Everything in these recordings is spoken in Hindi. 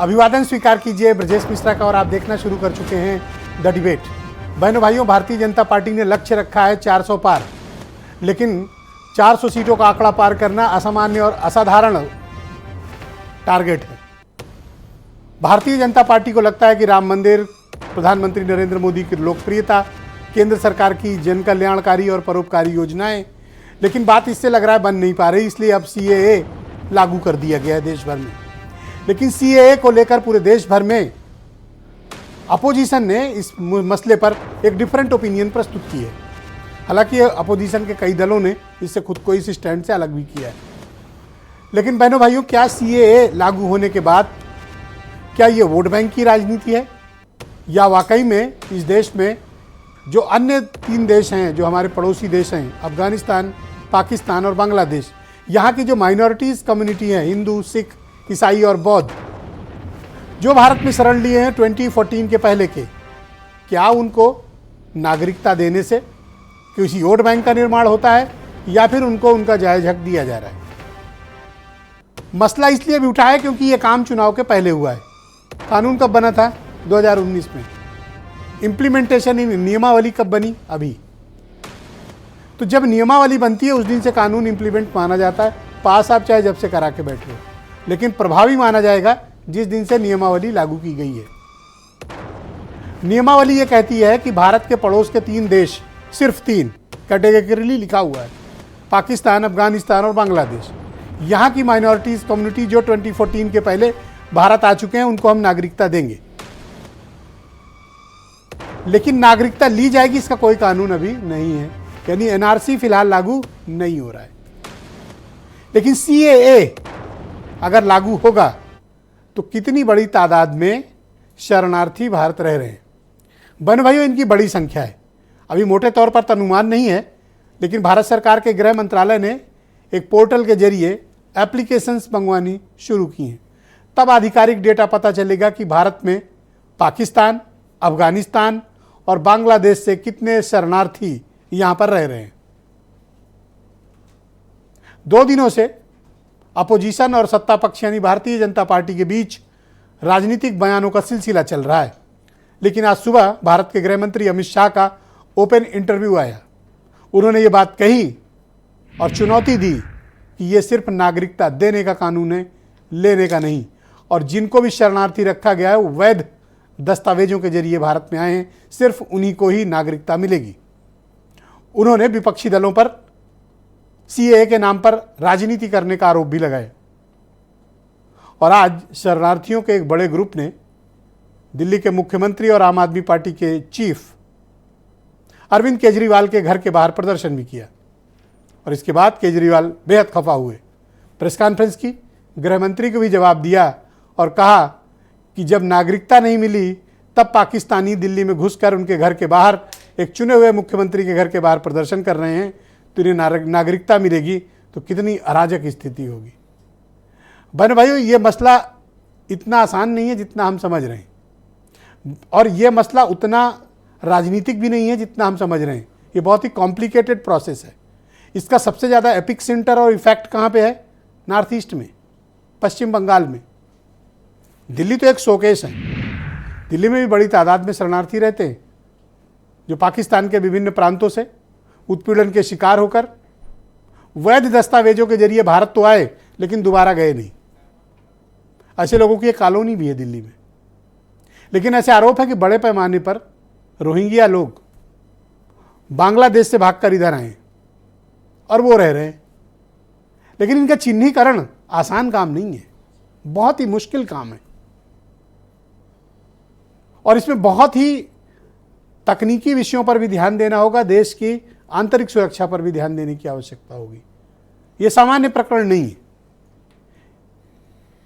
अभिवादन स्वीकार कीजिए ब्रजेश मिश्रा का और आप देखना शुरू कर चुके हैं द डिबेट। बहनों भाइयों, भारतीय जनता पार्टी ने लक्ष्य रखा है 400 पार, लेकिन 400 सीटों का आंकड़ा पार करना असामान्य और असाधारण टारगेट है। भारतीय जनता पार्टी को लगता है कि राम मंदिर, प्रधानमंत्री नरेंद्र मोदी की लोकप्रियता, केंद्र सरकार की जन कल्याणकारी और परोपकारी योजनाएं, लेकिन बात इससे लग रहा है बन नहीं पा रही, इसलिए अब सीएए लागू कर दिया गया है देश भर में। लेकिन सीएए को लेकर पूरे देश भर में अपोजिशन ने इस मसले पर एक डिफरेंट ओपिनियन प्रस्तुत की है। हालांकि अपोजिशन के कई दलों ने इससे खुद को इस स्टैंड से अलग भी किया है। लेकिन बहनों भाइयों, क्या सीएए लागू होने के बाद क्या ये वोट बैंक की राजनीति है, या वाकई में इस देश में जो अन्य 3 देश हैं जो हमारे पड़ोसी देश हैं, अफगानिस्तान, पाकिस्तान और बांग्लादेश, यहाँ की जो माइनॉरिटीज़ कम्युनिटी है, हिंदू, सिख, ईसाई और बौद्ध, जो भारत में शरण लिए हैं 2014 के पहले के, क्या उनको नागरिकता देने से किसी वोट बैंक का निर्माण होता है, या फिर उनको उनका जायज़ हक दिया जा रहा है? मसला इसलिए भी उठा है क्योंकि ये काम चुनाव के पहले हुआ है। कानून कब बना था? 2019 में। इम्प्लीमेंटेशन नियमावली कब बनी? अभी। तो जब नियमावली बनती है उस दिन से कानून इम्प्लीमेंट माना जाता है, पास आप चाहे जब से करा के बैठे हो, लेकिन प्रभावी माना जाएगा जिस दिन से नियमावली लागू की गई है। नियमावली ये कहती है कि भारत के पड़ोस के 3 देश, सिर्फ 3 कैटेगरिकली लिखा हुआ है, पाकिस्तान, अफगानिस्तान और बांग्लादेश, यहाँ की माइनॉरिटीज़ कम्युनिटी जो 2014 के पहले भारत आ चुके हैं, उनको हम नागरिकता देंगे। लेकिन नागरिकता ली जाएगी इसका कोई कानून अभी नहीं है, यानी एनआरसी फिलहाल लागू नहीं हो रहा है। लेकिन सीएए अगर लागू होगा तो कितनी बड़ी तादाद में शरणार्थी भारत रह रहे हैं। बहनों भाइयों, इनकी बड़ी संख्या है। अभी मोटे तौर पर अनुमान नहीं है, लेकिन भारत सरकार के गृह मंत्रालय ने एक पोर्टल के जरिए एप्लीकेशंस मंगवानी शुरू की हैं। तब आधिकारिक डेटा पता चलेगा कि भारत में पाकिस्तान, अफगानिस्तान और बांग्लादेश से कितने शरणार्थी यहाँ पर रह रहे हैं। 2 दिनों से अपोजिशन और सत्ता पक्ष यानी भारतीय जनता पार्टी के बीच राजनीतिक बयानों का सिलसिला चल रहा है। लेकिन आज सुबह भारत के गृह मंत्री अमित शाह का ओपन इंटरव्यू आया। उन्होंने ये बात कही और चुनौती दी कि ये सिर्फ नागरिकता देने का कानून है, लेने का नहीं, और जिनको भी शरणार्थी रखा गया है वो वैध दस्तावेजों के जरिए भारत में आए हैं, सिर्फ उन्हीं को ही नागरिकता मिलेगी। उन्होंने विपक्षी दलों पर सीएए के नाम पर राजनीति करने का आरोप भी लगाया। और आज शरणार्थियों के एक बड़े ग्रुप ने दिल्ली के मुख्यमंत्री और आम आदमी पार्टी के चीफ अरविंद केजरीवाल के घर के बाहर प्रदर्शन भी किया। और इसके बाद केजरीवाल बेहद खफा हुए, प्रेस कॉन्फ्रेंस की, गृह मंत्री को भी जवाब दिया और कहा कि जब नागरिकता नहीं मिली तब पाकिस्तानी दिल्ली में घुसकर उनके घर के बाहर, एक चुने हुए मुख्यमंत्री के घर के बाहर प्रदर्शन कर रहे हैं, तो इन्हें नागरिकता मिलेगी तो कितनी अराजक स्थिति होगी। बहन भाइयों, ये मसला इतना आसान नहीं है जितना हम समझ रहे हैं, और ये मसला उतना राजनीतिक भी नहीं है जितना हम समझ रहे हैं। ये बहुत ही कॉम्प्लिकेटेड प्रोसेस है। इसका सबसे ज़्यादा एपिक सेंटर और इफेक्ट कहाँ पे है? नॉर्थ ईस्ट में, पश्चिम बंगाल में। दिल्ली तो एक शोकेस है। दिल्ली में भी बड़ी तादाद में शरणार्थी रहते हैं जो पाकिस्तान के विभिन्न प्रांतों से उत्पीड़न के शिकार होकर वैध दस्तावेजों के जरिए भारत तो आए लेकिन दोबारा गए नहीं। ऐसे लोगों की एक कॉलोनी भी है दिल्ली में। लेकिन ऐसे आरोप है कि बड़े पैमाने पर रोहिंग्या लोग बांग्लादेश से भागकर इधर आए और वो रह रहे हैं। लेकिन इनका चिन्हीकरण आसान काम नहीं है, बहुत ही मुश्किल काम है, और इसमें बहुत ही तकनीकी विषयों पर भी ध्यान देना होगा। देश की आंतरिक सुरक्षा पर भी ध्यान देने की आवश्यकता होगी। यह सामान्य प्रकरण नहीं है।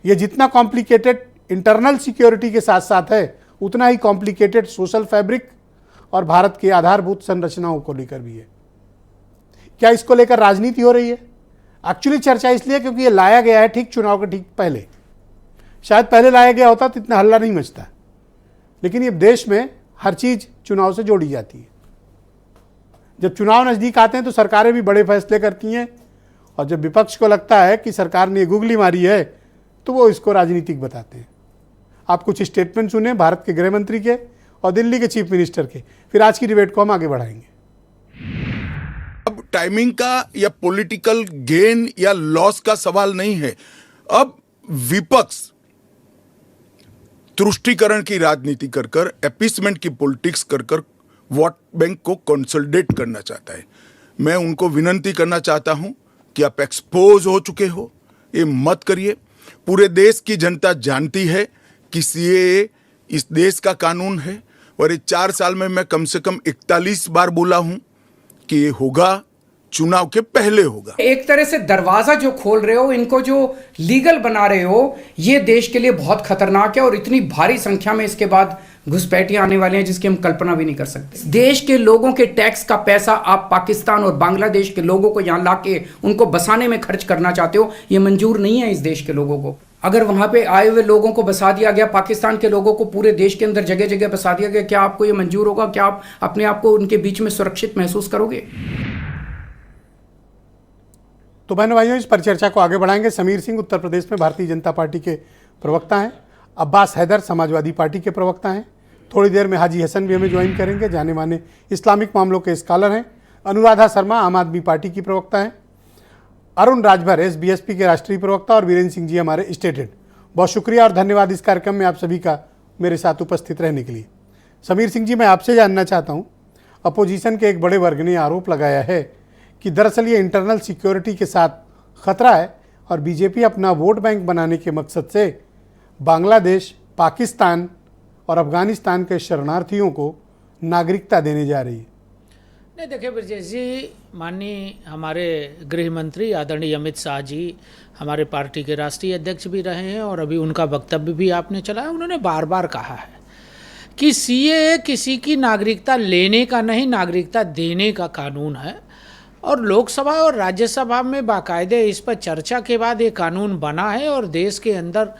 यह जितना कॉम्प्लिकेटेड इंटरनल सिक्योरिटी के साथ साथ है, उतना ही कॉम्प्लिकेटेड सोशल फैब्रिक और भारत की आधारभूत संरचनाओं को लेकर भी है। क्या इसको लेकर राजनीति हो रही है? एक्चुअली चर्चा इसलिए क्योंकि ये लाया गया है ठीक चुनाव के ठीक पहले। शायद पहले लाया गया होता तो इतना हल्ला नहीं मचता, लेकिन ये देश में हर चीज चुनाव से जोड़ी जाती है। जब चुनाव नज़दीक आते हैं तो सरकारें भी बड़े फैसले करती हैं, और जब विपक्ष को लगता है कि सरकार ने गुगली मारी है तो वो इसको राजनीतिक बताते हैं। आप कुछ स्टेटमेंट सुने भारत के गृह मंत्री के और दिल्ली के चीफ मिनिस्टर के, फिर आज की डिबेट को हम आगे बढ़ाएंगे। अब टाइमिंग का या पॉलिटिकल गेन या लॉस का सवाल नहीं है। अब विपक्ष तुष्टीकरण की राजनीति कर कर, एपीसमेंट की पॉलिटिक्स कर कर वोट बैंक को कंसोलिडेट करना चाहता है। मैं उनको विनती करना चाहता हूं कि आप एक्सपोज हो चुके हो, ये मत करिए। पूरे देश की जनता जानती है कि सीएए इस देश का कानून है और ये 4 साल में मैं कम से कम 41 बार बोला हूं कि ये होगा, चुनाव के पहले होगा। एक तरह से दरवाजा जो खोल रहे हो, इनको जो लीगल बना रहे हो, ये देश के लिए बहुत खतरनाक है और इतनी भारी संख्या में इसके बाद घुसपैठियां आने वाले हैं जिसकी हम कल्पना भी नहीं कर सकते। देश के लोगों के टैक्स का पैसा आप पाकिस्तान और बांग्लादेश के लोगों को यहां लाके उनको बसाने में खर्च करना चाहते हो, ये मंजूर नहीं है इस देश के लोगों को। अगर वहां पे आए हुए लोगों को बसा दिया गया, पाकिस्तान के लोगों को पूरे देश के अंदर जगह जगह बसा दिया गया, क्या आपको ये मंजूर होगा? क्या आप अपने आप को उनके बीच में सुरक्षित महसूस करोगे? तो बहनों भाइयों, इस पर चर्चा को आगे बढ़ाएंगे। समीर सिंह उत्तर प्रदेश में भारतीय जनता पार्टी के प्रवक्ता हैं, अब्बास हैदर समाजवादी पार्टी के प्रवक्ता हैं, थोड़ी देर में हाजी हसन भी हमें ज्वाइन करेंगे, जाने माने इस्लामिक मामलों के स्कॉलर हैं, अनुराधा शर्मा आम आदमी पार्टी की प्रवक्ता हैं, अरुण राजभर एसबीएसपी के राष्ट्रीय प्रवक्ता और वीरेंद्र सिंह जी हमारे स्टेट हेड। बहुत शुक्रिया और धन्यवाद इस कार्यक्रम में आप सभी का मेरे साथ उपस्थित रहने के लिए। समीर सिंह जी, मैं आपसे जानना चाहता हूँ, अपोजिशन के एक बड़े वर्ग ने आरोप लगाया है कि दरअसल ये इंटरनल सिक्योरिटी के साथ खतरा है और बीजेपी अपना वोट बैंक बनाने के मकसद से बांग्लादेश, पाकिस्तान और अफगानिस्तान के शरणार्थियों को नागरिकता देने जा रही है। नहीं, देखिए ब्रजेश जी, माननीय हमारे गृह मंत्री आदरणीय अमित शाह जी हमारे पार्टी के राष्ट्रीय अध्यक्ष भी रहे हैं और अभी उनका वक्तव्य भी आपने चलाया। उन्होंने बार बार कहा है कि सीएए किसी की नागरिकता लेने का नहीं, नागरिकता देने का कानून है। और लोकसभा और राज्यसभा में बाकायदे इस पर चर्चा के बाद ये कानून बना है और देश के अंदर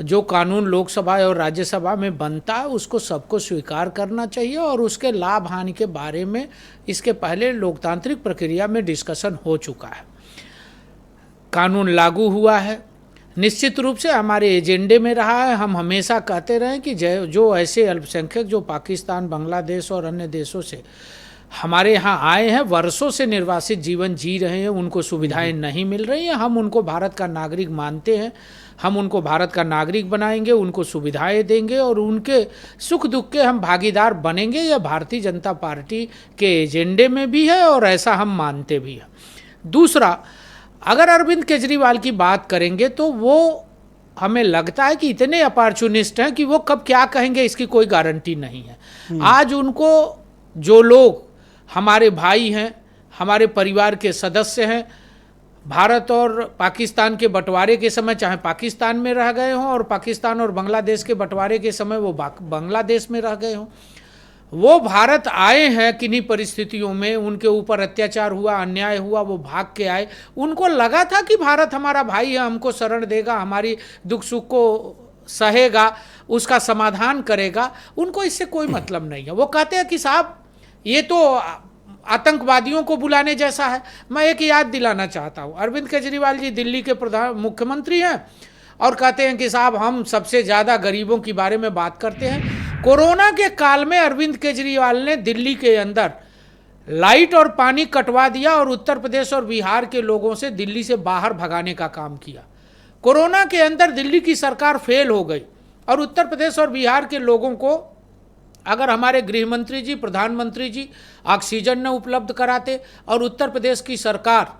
जो कानून लोकसभा और राज्यसभा में बनता है उसको सबको स्वीकार करना चाहिए और उसके लाभ हानि के बारे में इसके पहले लोकतांत्रिक प्रक्रिया में डिस्कशन हो चुका है। कानून लागू हुआ है, निश्चित रूप से हमारे एजेंडे में रहा है। हम हमेशा कहते रहे कि जो ऐसे अल्पसंख्यक जो पाकिस्तान, बांग्लादेश और अन्य देशों से हमारे यहाँ आए हैं, वर्षों से निर्वासित जीवन जी रहे हैं, उनको सुविधाएं नहीं मिल रही हैं, हम उनको भारत का नागरिक मानते हैं। हम उनको भारत का नागरिक बनाएंगे, उनको सुविधाएं देंगे और उनके सुख दुख के हम भागीदार बनेंगे। यह भारतीय जनता पार्टी के एजेंडे में भी है और ऐसा हम मानते भी हैं। दूसरा, अगर अरविंद केजरीवाल की बात करेंगे तो वो हमें लगता है कि इतने अपॉर्चुनिस्ट हैं कि वो कब क्या कहेंगे इसकी कोई गारंटी नहीं है। आज उनको जो लोग हमारे भाई हैं, हमारे परिवार के सदस्य हैं, भारत और पाकिस्तान के बंटवारे के समय चाहे पाकिस्तान में रह गए हों और पाकिस्तान और बांग्लादेश के बंटवारे के समय वो बांग्लादेश में रह गए हों, वो भारत आए हैं किन्हीं परिस्थितियों में, उनके ऊपर अत्याचार हुआ, अन्याय हुआ, वो भाग के आए। उनको लगा था कि भारत हमारा भाई है, हमको शरण देगा, हमारी दुख सुख को सहेगा, उसका समाधान करेगा। उनको इससे कोई मतलब नहीं है। वो कहते हैं कि साहब ये तो आतंकवादियों को बुलाने जैसा है। मैं एक याद दिलाना चाहता हूँ, अरविंद केजरीवाल जी दिल्ली के मुख्यमंत्री हैं और कहते हैं कि साहब हम सबसे ज़्यादा गरीबों के बारे में बात करते हैं। कोरोना के काल में अरविंद केजरीवाल ने दिल्ली के अंदर लाइट और पानी कटवा दिया और उत्तर प्रदेश और बिहार के लोगों से दिल्ली से बाहर भगाने का काम किया। कोरोना के अंदर दिल्ली की सरकार फेल हो गई और उत्तर प्रदेश और बिहार के लोगों को अगर हमारे गृह मंत्री जी, प्रधानमंत्री जी ऑक्सीजन न उपलब्ध कराते और उत्तर प्रदेश की सरकार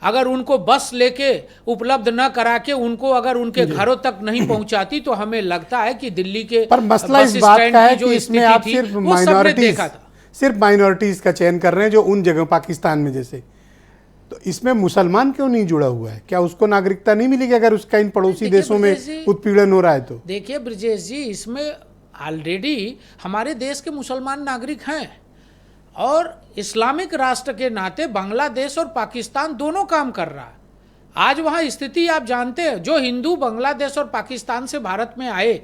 अगर उनको बस लेके उपलब्ध न करा के उनको अगर उनके घरों तक नहीं पहुंचाती, तो हमें लगता है कि दिल्ली के पर मसला इस बात का है कि इसमें आप सिर्फ माइनॉरिटीज का चयन कर रहे हैं, जो उन जगह पाकिस्तान में जैसे, तो इसमें मुसलमान क्यों नहीं जुड़ा हुआ है? क्या उसको नागरिकता नहीं मिलेगी अगर उसका इन पड़ोसी देशों में उत्पीड़न हो रहा है? तो देखिए ब्रजेश जी, इसमें ऑलरेडी हमारे देश के मुसलमान नागरिक हैं और इस्लामिक राष्ट्र के नाते बांग्लादेश और पाकिस्तान दोनों काम कर रहा है। आज वहाँ स्थिति आप जानते हैं, जो हिंदू बांग्लादेश और पाकिस्तान से भारत में आए,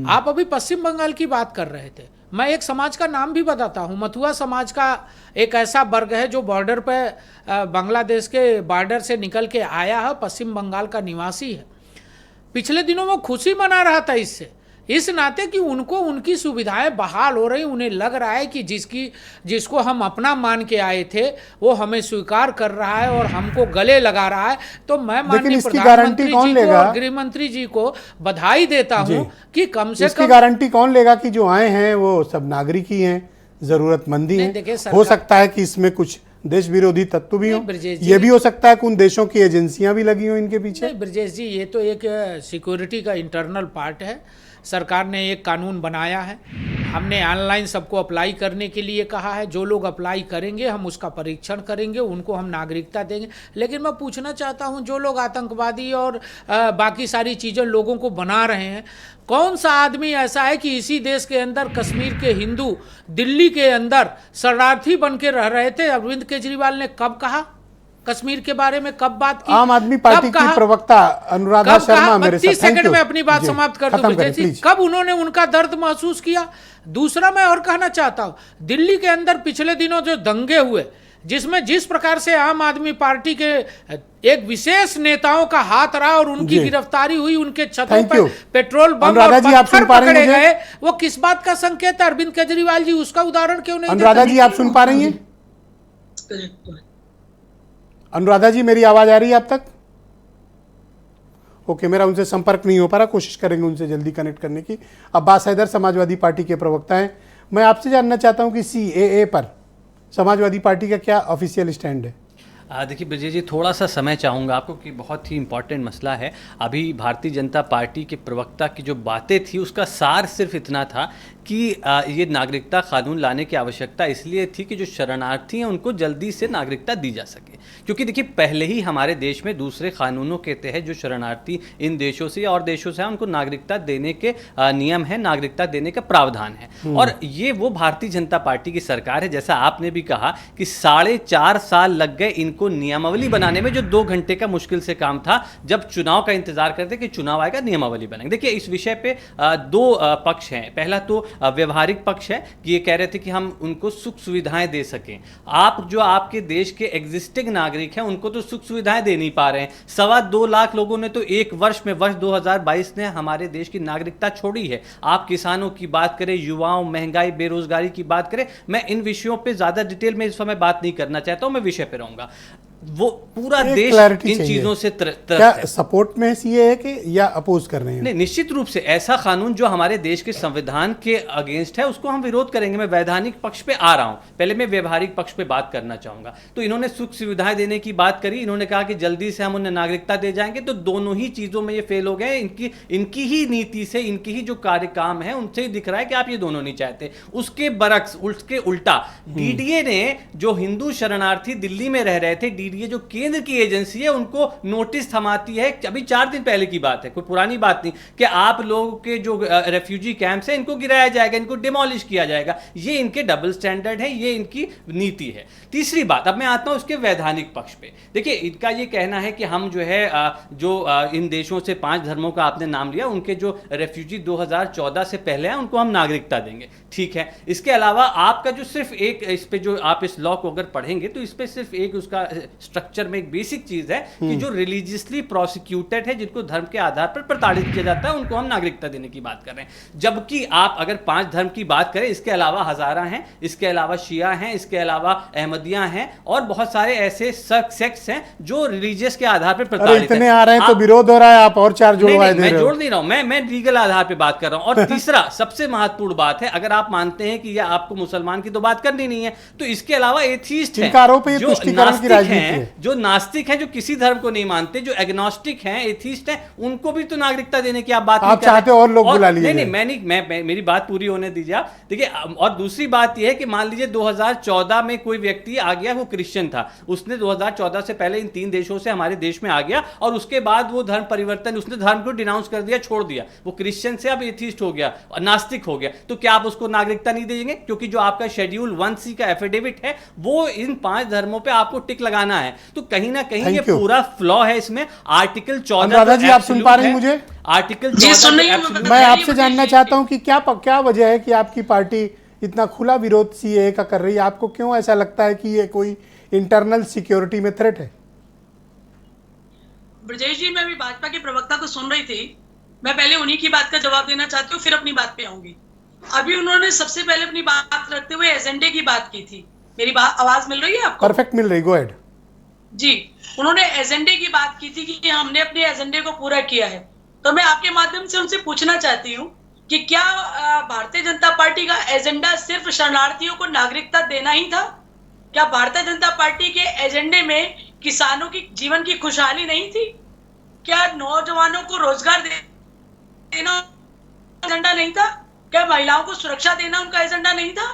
आप अभी पश्चिम बंगाल की बात कर रहे थे, मैं एक समाज का नाम भी बताता हूँ। मथुआ समाज का एक ऐसा वर्ग है जो बॉर्डर पर बांग्लादेश के बॉर्डर से निकल के आया है, पश्चिम बंगाल का निवासी है। पिछले दिनों वो खुशी मना रहा था इससे, इस नाते कि उनको उनकी सुविधाएं बहाल हो रही, उन्हें लग रहा है कि जिसको हम अपना मान के आए थे वो हमें स्वीकार कर रहा है और हमको गले लगा रहा है। तो मैं माननीय इसकी प्रधानमंत्री गारंटी कौन जी को लेगा? और गृह मंत्री जी को बधाई देता हूं कि कम से इसकी कम गारंटी कौन लेगा कि जो आए हैं वो सब नागरिक ही हैं, जरूरतमंद ही नहीं, हैं? देखिए हो सरकार- सकता है कि इसमें कुछ देश विरोधी तत्व भी नहीं, हों, ब्रजेश जी- ये भी हो सकता है कि उन देशों की एजेंसियां भी लगी हो इनके पीछे। नहीं ब्रजेश जी, ये तो एक सिक्योरिटी का इंटरनल पार्ट है। सरकार ने एक कानून बनाया है, हमने ऑनलाइन सबको अप्लाई करने के लिए कहा है। जो लोग अप्लाई करेंगे हम उसका परीक्षण करेंगे, उनको हम नागरिकता देंगे। लेकिन मैं पूछना चाहता हूं, जो लोग आतंकवादी और बाकी सारी चीज़ें लोगों को बना रहे हैं, कौन सा आदमी ऐसा है कि इसी देश के अंदर कश्मीर के हिंदू दिल्ली के अंदर शरणार्थी बन के रह रहे थे? अरविंद केजरीवाल ने कब कहा कश्मीर के बारे में, कब बात की? आम आदमी पार्टी की प्रवक्ता अनुराधा शर्मा मेरे साथ। 25 सेकंड में अपनी बात समाप्त कर दूं ब्रजेश जी। कब उन्होंने उनका दर्द महसूस किया? दूसरा मैं और कहना चाहता हूं, दिल्ली के अंदर पिछले दिनों जो दंगे हुए, जिसमें जिस प्रकार से आम आदमी पार्टी के एक विशेष नेताओं का हाथ रहा और उनकी गिरफ्तारी हुई, उनके छतों पर पेट्रोल बम और पत्थर पकड़े गए, वो किस बात का संकेत है? अरविंद केजरीवाल जी उसका उदाहरण क्यों नहीं? अनुराधा जी आप सुन पा रही हैं? अनुराधा जी मेरी आवाज आ रही है आप तक? ओके, मेरा उनसे संपर्क नहीं हो पा रहा, कोशिश करेंगे उनसे जल्दी कनेक्ट करने की। अब्बास हैदर समाजवादी पार्टी के प्रवक्ता हैं। मैं आपसे जानना चाहता हूं कि CAA पर समाजवादी पार्टी का क्या ऑफिशियल स्टैंड है? देखिए ब्रजेश जी, थोड़ा सा समय चाहूँगा आपको कि बहुत ही इम्पॉर्टेंट मसला है। अभी भारतीय जनता पार्टी के प्रवक्ता की जो बातें थी उसका सार सिर्फ इतना था कि ये नागरिकता कानून लाने की आवश्यकता इसलिए थी कि जो शरणार्थी हैं उनको जल्दी से नागरिकता दी जा सके। क्योंकि देखिए पहले ही हमारे देश में दूसरे कानूनों के तहत जो शरणार्थी इन देशों से या और देशों से हैं उनको नागरिकता देने के नियम है, नागरिकता देने का प्रावधान है। और ये वो भारतीय जनता पार्टी की सरकार है, जैसा आपने भी कहा कि 4.5 साल लग गए इनको नियमावली बनाने में, जो 2 घंटे का मुश्किल से काम था जब चुनाव का इंतजार करते कि चुनाव आएगा नियमावली बनेंगे। देखिए इस विषय पे 2 पक्ष हैं। पहला तो व्यवहारिक पक्ष है कि ये कह रहे थे कि हम उनको सुख सुविधाएं दे सकें। आप जो आपके देश के एग्जिस्टिंग नागरिक हैं उनको तो सुख सुविधाएं दे नहीं पा रहे हैं। 2.25 लाख लोगों ने तो एक वर्ष में, वर्ष 2022 ने हमारे देश की नागरिकता छोड़ी है। आप किसानों की बात करें, युवाओं, महंगाई, बेरोजगारी की बात करें, मैं इन विषयों पे ज्यादा डिटेल में इस समय बात नहीं करना चाहता हूं, मैं विषय पे रहूंगा। वो पूरा देश इन चीजों से क्या सपोर्ट में CAA के या अपोज कर रहे हैं? नहीं, निश्चित रूप से ऐसा कानून जो हमारे देश के संविधान के अगेंस्ट है उसको हम विरोध करेंगे। मैं वैधानिक पक्ष पे आ रहा हूं, पहले मैं व्यवहारिक पक्ष पे बात करना चाहूंगा। तो इन्होंने सुख सुविधाएं देने की बात करी, इन्होंने कहा कि जल्दी से हम उन्हें नागरिकता दे जाएंगे, तो दोनों ही चीजों में ये फेल हो गए। इनकी ही नीति से, इनकी ही जो कार्यकाम है उनसे ही दिख रहा है कि आप ये दोनों नहीं चाहते। उसके बरक्स, उसके उल्टा DDA ने, जो हिंदू शरणार्थी दिल्ली में रह रहे थे, DDA जो केंद्र की एजेंसी है, उनको नोटिस थमाती है, अभी 4 दिन पहले की बात है, कोई पुरानी बात नहीं, कि आप लोगों के जो रेफ्यूजी कैंप्स हैं इनको गिराया जाएगा, इनको डिमोलिश किया जाएगा। ये इनके डबल स्टैंडर्ड है, ये इनकी नीति है। तीसरी बात, अब मैं आता हूं उसके वैधानिक पक्ष पे। देखिए इनका ये कहना है कि हम जो है इन देशों से 5 धर्मों का आपने नाम लिया, उनके जो रेफ्यूजी 2014 से पहले हैं उनको हम नागरिकता देंगे। ठीक है, इसके अलावा आपका जो सिर्फ एक, इस पे जो आप इस लॉ को अगर पढ़ेंगे तो इस पे सिर्फ एक उसका स्ट्रक्चर में एक बेसिक चीज है कि जो रिलीजियसली प्रोसिक्यूटेड है, जिनको धर्म के आधार पर प्रताड़ित किया जाता है, उनको हम नागरिकता देने की बात कर रहे हैं। जबकि आप अगर 5 धर्म की बात करें, इसके अलावा हजारा हैं, इसके अलावा शिया हैं, इसके अलावा अहमदिया हैं और बहुत सारे ऐसे सेक्ट्स हैं जो रिलीजियस के आधार पर प्रताड़ित हैं। इतने आ रहे हैं तो विरोध हो रहा है, आप और 4 जुड़वा दे रहे हो। मैं जोड़ नहीं रहा हूं, मैं लीगल आधार पे बात कर रहा हूं। और तीसरा सबसे महत्वपूर्ण बात है, अगर आप मानते हैं कि यह आपको मुसलमान की तो बात करनी नहीं है, तो इसके अलावा एथीस्ट हैं, जो नास्तिक हैं, जो किसी धर्म को नहीं मानते, जो एग्नोस्टिक हैं, एथीस्ट हैं, उनको भी तो नागरिकता देने की आप बात नहीं कर रहे। चाहते और लोग बुला लीजिए। नहीं, मेरी बात पूरी होने दीजिए आप। देखिए, और दूसरी बात यह है कि मान लीजिए 2014 में कोई व्यक्ति आ गया, वो क्रिश्चियन था, उसने 2014 से पहले इन 3 देशों से हमारे देश में आ गया और उसके बाद वो धर्म परिवर्तन, उसने धर्म को डिनाउंस कर दिया, छोड़ दिया, वो क्रिश्चियन से अब एथीस्ट हो गया, नास्तिक हो गया, तो क्या आप उसको नागरिकता नहीं देंगे? क्योंकि जो आपका शेड्यूल 1C का एफिडेविट है वो इन 5 धर्मों पे आपको टिक लगाना है। तो कहीं ना कहीं ये पूरा फ्लॉ है इसमें। आर्टिकल 14 जी आप सुन पा रही हैं मुझे? आर्टिकल 14 मैं आपसे जानना चाहता हूं कि क्या वजह है कि आपकी पार्टी इतना खुला विरोध CAA का कर रही है? आपको क्यों ऐसा लगता है कि ये कोई इंटरनल सिक्योरिटी में थ्रेट है? ब्रजेश जी, मैं भी भाजपा के प्रवक्ता को सुन रही थी। मैं पहले उन्हीं की बात का जवाब देना चाहती हूँ, फिर अपनी बात पे आऊंगी। अभी उन्होंने सबसे पहले अपनी बात रखते हुए एजेंडे की बात की थी। मेरी आवाज मिल रही है आपको? परफेक्ट मिल रही, गो अहेड। जी, उन्होंने एजेंडे की बात की थी कि हमने अपने एजेंडे को पूरा किया है। तो मैं आपके माध्यम से उनसे पूछना चाहती हूँ कि क्या भारतीय जनता पार्टी का एजेंडा सिर्फ शरणार्थियों को नागरिकता देना ही था? क्या भारतीय जनता पार्टी के एजेंडे में किसानों की जीवन की खुशहाली नहीं थी? क्या नौजवानों को रोजगार देना एजेंडा नहीं था? क्या महिलाओं को सुरक्षा देना उनका एजेंडा नहीं था?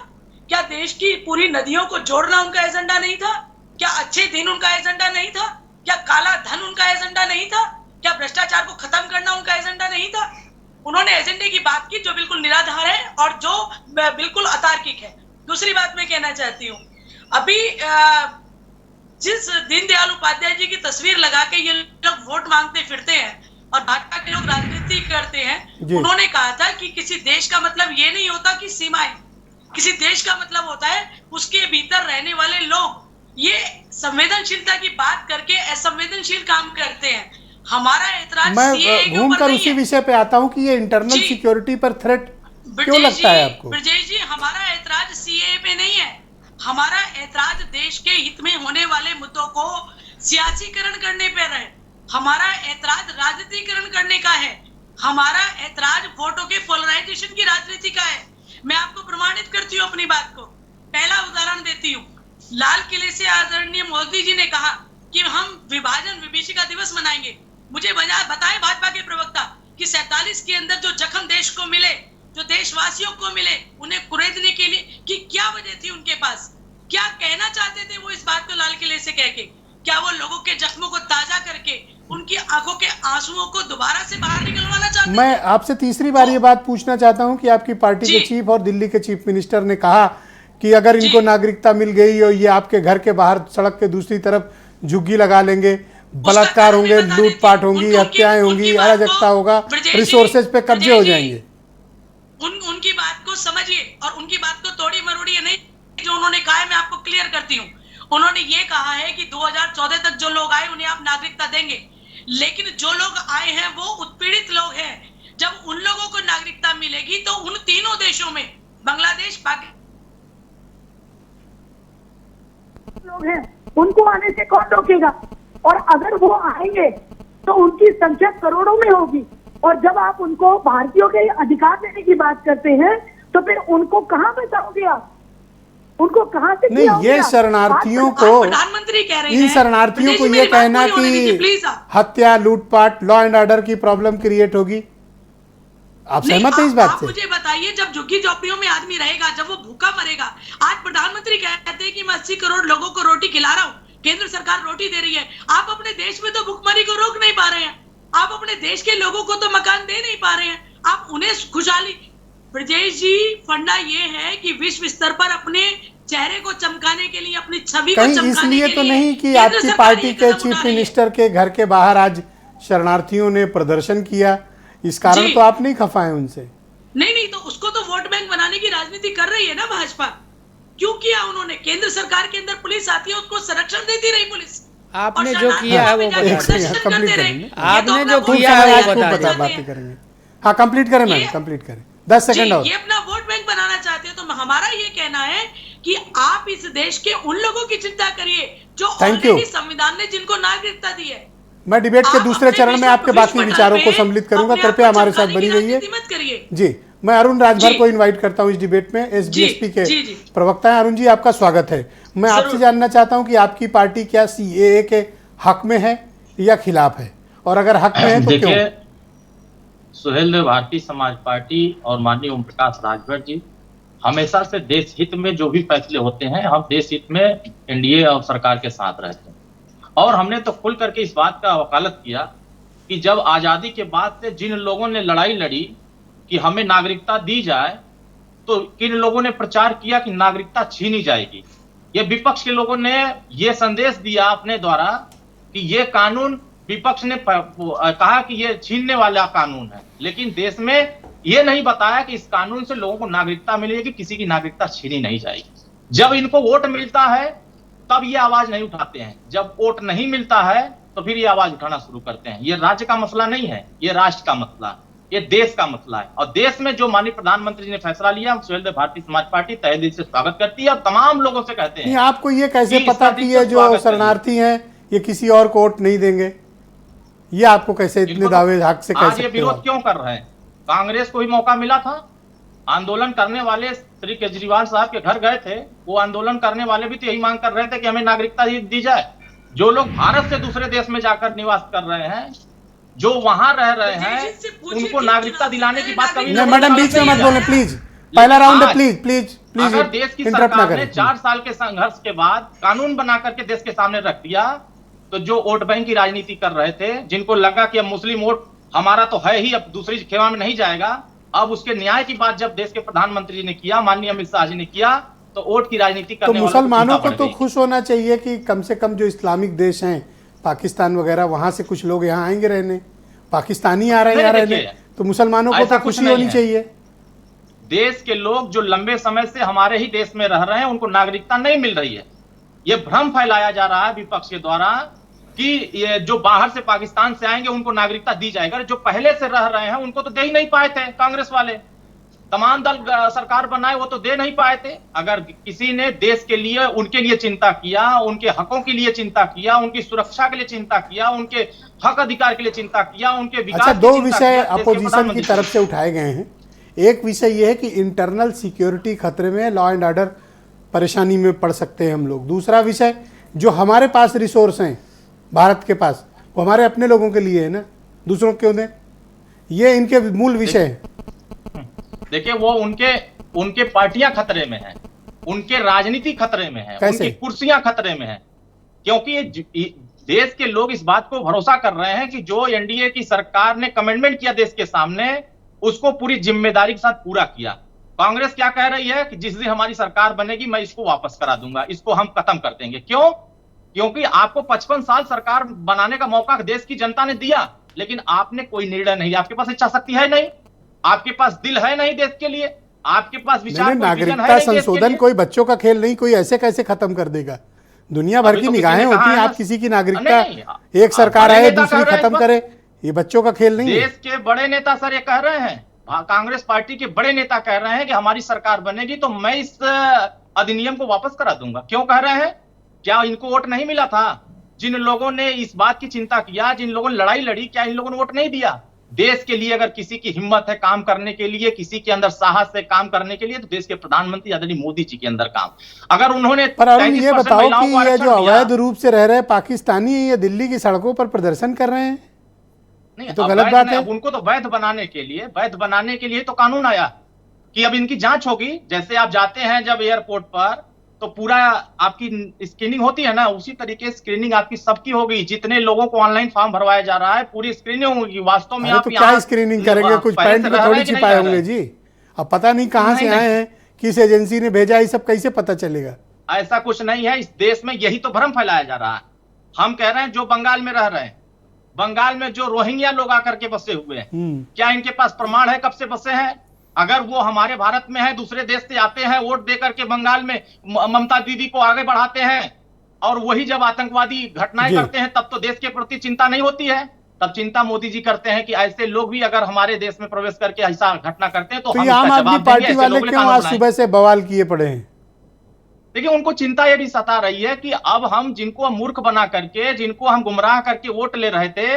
क्या देश की पूरी नदियों को जोड़ना उनका एजेंडा नहीं था? क्या अच्छे दिन उनका एजेंडा नहीं था? क्या काला धन उनका एजेंडा नहीं था? क्या भ्रष्टाचार को खत्म करना उनका एजेंडा नहीं था? उन्होंने एजेंडे की बात की जो बिल्कुल निराधार है और जो बिल्कुल अतार्किक है। दूसरी बात मैं कहना चाहती हूँ, अभी जिस दीनदयाल उपाध्याय जी की तस्वीर लगा के ये लोग वोट मांगते फिरते हैं और भाजपा के लोग राजनीति करते हैं, उन्होंने कहा था कि किसी देश का मतलब ये नहीं होता कि सीमाएं, किसी देश का मतलब होता है उसके भीतर रहने वाले लोग। ये संवेदनशीलता की बात करके असंवेदनशील काम करते हैं। हमारा एतराज मैं घूमकर उसी विषय पे आता हूँ कि ये इंटरनल सिक्योरिटी पर थ्रेट क्यों लगता है आपको? ब्रजेश जी, हमारा एतराज सीएए पे नहीं है। हमारा एतराज देश के हित में होने वाले मुद्दों को सियासीकरण करने पर है। हमारा एतराज राजनीतिकरण करने का है। हमारा एतराज वोटों के पोलराइजेशन की राजनीति का है। मैं आपको प्रमाणित करती हूँ अपनी बात को। पहला उदाहरण देती हूँ। लाल किले से आदरणीय मोदी जी ने कहा कि हम विभाजन विभीषिका दिवस मनाएंगे। मुझे बताए भाजपा के प्रवक्ता कि 47 के अंदर जो जख्म देश को मिले, जो देशवासियों को मिले, उन्हें कुरेदने के लिए कि क्या वजह थी उनके पास? क्या कहना चाहते थे वो इस बात को लाल किले से कह के? क्या वो लोगों के जख्मों को ताजा करके उनकी आंखों के आंसुओं को दोबारा से बाहर निकलवाना चाहते थे? मैं आपसे तीसरी बार ये बात पूछना चाहता हूं कि आपकी पार्टी के चीफ और दिल्ली के चीफ मिनिस्टर ने कहा कि अगर इनको नागरिकता मिल गई और ये आपके घर के बाहर सड़क के दूसरी तरफ झुग्गी लगा लेंगे, बलात्कार होंगे, लूटपाट होंगी, हत्याएं होंगी, अराजकता होगा, रिसोर्सेज पे कब्जे हो जाएंगे। उनकी बात को समझिए और उनकी बात को तोड़ी मरोड़िए नहीं। जो उन्होंने कहा है मैं आपको क्लियर करती हूँ। उन्होंने ये कहा है कि 2014 तक जो लोग आए उन्हें आप नागरिकता देंगे, लेकिन जो लोग आए हैं वो उत्पीड़ित लोग हैं। जब उन लोगों को नागरिकता मिलेगी तो उन तीनों देशों में, बांग्लादेश, पाकिस्तान लोग हैं, उनको आने से कौन रोकेगा? और अगर वो आएंगे तो उनकी संख्या करोड़ों में होगी। और जब आप उनको भारतीयों के अधिकार देने की बात करते हैं तो फिर उनको कहाँ बचाओगे आप? उनको कहाँ से? नहीं, ये शरणार्थियों को, प्रधानमंत्री कह रहे हैं, इन शरणार्थियों को ये कहना कि हत्या, लूटपाट, लॉ एंड ऑर्डर की प्रॉब्लम क्रिएट होगी, आप सहमत हैं इस बात से? मुझे बताइए, जब झुग्गी झोपड़ियों में आदमी रहेगा, जब वो भूखा मरेगा। आज प्रधानमंत्री कहते हैं कि मैं 80 करोड़ लोगों को रोटी खिला रहा हूँ, केंद्र सरकार रोटी दे रही है। आप अपने देश में तो भूखमरी को रोक नहीं पा रहे हैं। आप अपने देश के लोगों को तो मकान दे नहीं पा रहे हैं। आप उन्हें खुशहाली। ब्रजेश जी, फंडा ये है कि विश्व स्तर पर अपने चेहरे को चमकाने के लिए, अपनी छवि को चमकाने के लिए, इसलिए तो नहीं कि आपकी पार्टी के चीफ मिनिस्टर के घर के बाहर आज शरणार्थियों ने प्रदर्शन किया, इस कारण तो आप नहीं खफा हैं उनसे? नहीं, तो उसको तो वोट बैंक बनाने की राजनीति कर रही है ना भाजपा। क्यों किया उन्होंने? केंद्र सरकार के अंदर पुलिस आती है, उसको संरक्षण देती रही पुलिस। आपने जो किया है वो कंप्लीट आपने जो किया है वो बता बातें करेंगे। हाँ, कंप्लीट करें मैम, कंप्लीट करें, 10 सेकंड और। ये अपना वोट बैंक बनाना चाहते हैं, तो हमारा ये कहना है कि आप इस देश के उन लोगों की चिंता करिए जो ऑलरेडी संविधान ने जिनको नागरिकता दी है। मैं डिबेट के दूसरे चरण में आपके बाकी विचारों को सम्मिलित करूंगा, कृपया हमारे साथ बनी रहिए। जी, मैं अरुण राजभर को इनवाइट करता हूं इस डिबेट में। एसबीएसपी के प्रवक्ता हैं। अरुण जी, आपका स्वागत है। मैं आपसे जानना चाहता हूं कि आपकी पार्टी क्या सीएए के हक में है या खिलाफ है, और अगर हक में है तो क्यों? सुहेल देव, भारतीय समाज पार्टी और माननीय ओम प्रकाश राजभर जी हमेशा से देश हित में जो भी फैसले होते हैं, हम देश हित में एनडीए और सरकार के साथ रहते हैं। और हमने तो खुल करके इस बात का वकालत किया कि जब आजादी के बाद से जिन लोगों ने लड़ाई लड़ी कि हमें नागरिकता दी जाए, तो किन लोगों ने प्रचार किया कि नागरिकता छीनी जाएगी। ये विपक्ष के लोगों ने ये संदेश दिया अपने द्वारा कि ये कानून, विपक्ष ने कहा कि ये छीनने वाला कानून है, लेकिन देश में ये नहीं बताया कि इस कानून से लोगों को नागरिकता मिलेगी, किसी की नागरिकता छीनी नहीं जाएगी। जब इनको वोट मिलता है तब ये आवाज नहीं उठाते हैं, जब वोट नहीं मिलता है तो फिर ये आवाज उठाना शुरू करते हैं। ये राज्य का मसला नहीं है, ये राष्ट्र का मसला है। ये देश का मसला है। और देश में जो माननीय प्रधानमंत्री जी ने फैसला लिया, हम सुहेलदेव भारतीय समाज पार्टी तहे दिल से स्वागत करती है और तमाम लोगों से कहते नहीं, हैं। आपको ये कैसे कि पता इसका कि दिल ये से जो स्वागत शरणार्थी हैं ये किसी और को वोट नहीं देंगे? ये आपको कैसे इतने इनको तो दावे हक से कह आज ये सकते हो विरोध आप? क्यों कर रहे हैं? कांग्रेस को ही मौका मिला था, आंदोलन करने वाले श्री केजरीवाल साहब के घर गए थे, वो आंदोलन करने वाले भी तो यही मांग कर रहे थे कि हमें नागरिकता दी जाए। जो लोग भारत से दूसरे देश में जाकर निवास कर रहे हैं, जो वहां रह रहे हैं, उनको नागरिकता दिलाने की बात कभी नहीं मैडम, बीच में मत बोले प्लीज। पहला राउंड है, प्लीज प्लीज प्लीज अगर देश की इंटरप्ट ना सरकार ने करें। 4 साल के संघर्ष के बाद कानून बना करके देश के सामने रख दिया, तो जो वोट बैंक की राजनीति कर रहे थे, जिनको लगा कि अब मुस्लिम वोट हमारा तो है ही, अब दूसरी खेमा में नहीं जाएगा, अब उसके न्याय की बात जब देश के प्रधानमंत्री जी ने किया, माननीय अमित शाह जी ने किया, तो वोट की राजनीति तो करने वालों मुसलमानों चिंता को बढ़ तो गई। खुश होना चाहिए कि कम से कम जो इस्लामिक देश हैं, पाकिस्तान वगैरह, वहां से कुछ लोग यहाँ आएंगे रहने, पाकिस्तानी आ रहे हैं यहाँ नहीं, रहने, देखिए, तो मुसलमानों को ऐसा तो कुछ खुशी नहीं होनी है। चाहिए। देश के लोग जो लंबे समय से हमारे ही देश में रह रहे हैं, उनको नागरिकता नहीं मिल रही है। ये भ्रम फैलाया जा रहा है विपक्ष के द्वारा कि ये जो बाहर से पाकिस्तान से आएंगे उनको नागरिकता दी जाएगी। जो पहले से रह रहे हैं उनको तो दे ही नहीं पाए थे कांग्रेस वाले, तमाम दल सरकार बनाए वो तो दे नहीं पाए थे। अगर किसी ने देश के लिए, उनके लिए चिंता किया, उनके हकों के लिए चिंता किया, उनकी सुरक्षा के लिए चिंता किया, उनके हक अधिकार के लिए चिंता किया, उनके विकास अच्छा, की दो चिंता विषय किया, देश के अपोजिशन की प्रधानमंत्री तरफ से उठाए गए हैं। एक विषय यह है कि इंटरनल सिक्योरिटी खतरे में, लॉ एंड ऑर्डर परेशानी में पड़ सकते हैं हम लोग। दूसरा विषय, जो हमारे पास रिसोर्स हैं भारत के पास, वो हमारे अपने लोगों के लिए है ना, दूसरों को क्यों दें? ये इनके मूल विषय हैं। देखिए, वो उनके पार्टियां खतरे में हैं, उनके राजनीति खतरे में है, कैसे? उनकी कुर्सियां खतरे में हैं, क्योंकि ये देश के लोग इस बात को भरोसा कर रहे हैं कि जो एनडीए की सरकार ने कमिटमेंट किया देश के सामने, उसको पूरी जिम्मेदारी के साथ पूरा किया। कांग्रेस क्या कह रही है कि जिस दिन हमारी सरकार बनेगी मैं इसको वापस करा दूंगा, इसको हम खत्म कर देंगे। क्यों? क्योंकि आपको 55 साल सरकार बनाने का मौका देश की जनता ने दिया, लेकिन आपने कोई निर्णय नहीं, आपके पास इच्छा शक्ति है नहीं, आपके पास दिल है नहीं देश के लिए, आपके पास विचार, कोई विजन है नागरिकता नहीं देश के संशोधन लिए। कोई बच्चों का खेल नहीं, कोई ऐसे कैसे खत्म कर देगा। दुनिया भर अभी की तो निगाहें किसी ने होती कहा हैं, है आप ना- किसी की नागरिकता, नहीं, एक सरकार बड़े आए नेता दूसरी कह रहे हैं खत्म इस करे, ये बच्चों का खेल नहीं है। देश के बड़े नेता सर ये कह रहे हैं, कांग्रेस पार्टी के बड़े नेता कह रहे हैं कि हमारी सरकार बनेगी तो मैं इस अधिनियम को वापस करा दूंगा। क्यों कह रहे हैं? क्या इनको वोट नहीं मिला था? जिन लोगों ने इस बात की चिंता किया, जिन लोगों ने लड़ाई लड़ी, क्या इन लोगों ने वोट नहीं दिया? देश के लिए अगर किसी की हिम्मत है काम करने के लिए, किसी के अंदर साहस है काम करने के लिए, तो देश के प्रधानमंत्री आदरणीय मोदी जी के अंदर काम। अगर उन्होंने पर अरुण, ये 33% बताओ महिलाओं कि को ये आरक्षण जो दिया- अवैध रूप से रह रहे पाकिस्तानी, ये दिल्ली की सड़कों पर प्रदर्शन कर रहे हैं, नहीं, तो अब गलत वैध बात नहीं, है। अब उनको तो वैध बनाने के लिए तो कानून आया कि अब इनकी जांच होगी। जैसे आप जाते हैं जब एयरपोर्ट पर, तो पूरा आपकी स्क्रीनिंग होती है ना, उसी तरीके से स्क्रीनिंग आपकी सबकी होगी। जितने लोगों को ऑनलाइन फॉर्म भरवाया जा रहा है, पूरी स्क्रीनिंग होगी। वास्तव में अरे आप तो क्या स्क्रीनिंग करेंगे, कुछ पहले पैंट से में रह थोड़ी रहे हैं कि नहीं छिपाए रह होंगे रहे? जी। अब पता नहीं कहाँ से नहीं, आए हैं, किस एजेंसी ने भेजा, ये सब कैसे पता चलेगा? ऐसा कुछ नहीं है। इस देश में यही तो भ्रम फैलाया जा रहा है। हम कह रहे हैं जो बंगाल में रह रहे हैं, बंगाल में जो रोहिंग्या लोग आकर के बसे हुए हैं, क्या इनके पास प्रमाण है कब से बसे हैं? अगर वो हमारे भारत में है, दूसरे देश से आते हैं, वोट दे करके बंगाल में ममता दीदी को आगे बढ़ाते हैं, और वही जब आतंकवादी घटनाएं करते हैं तब तो देश के प्रति चिंता नहीं होती है। तब चिंता मोदी जी करते हैं कि ऐसे लोग भी अगर हमारे देश में प्रवेश करके ऐसा घटना करते हैं तो तो हम ये आम इसका आदमी जवाब देंगे, पार्टी ऐसे वाले लोगों के क्यों कानून आज बनाएं। सुबह से बवाल किए पड़े हैं? देखिए, उनको चिंता ये भी सता रही है कि अब हम जिनको मूर्ख बना करके, जिनको हम गुमराह करके वोट ले रहे थे,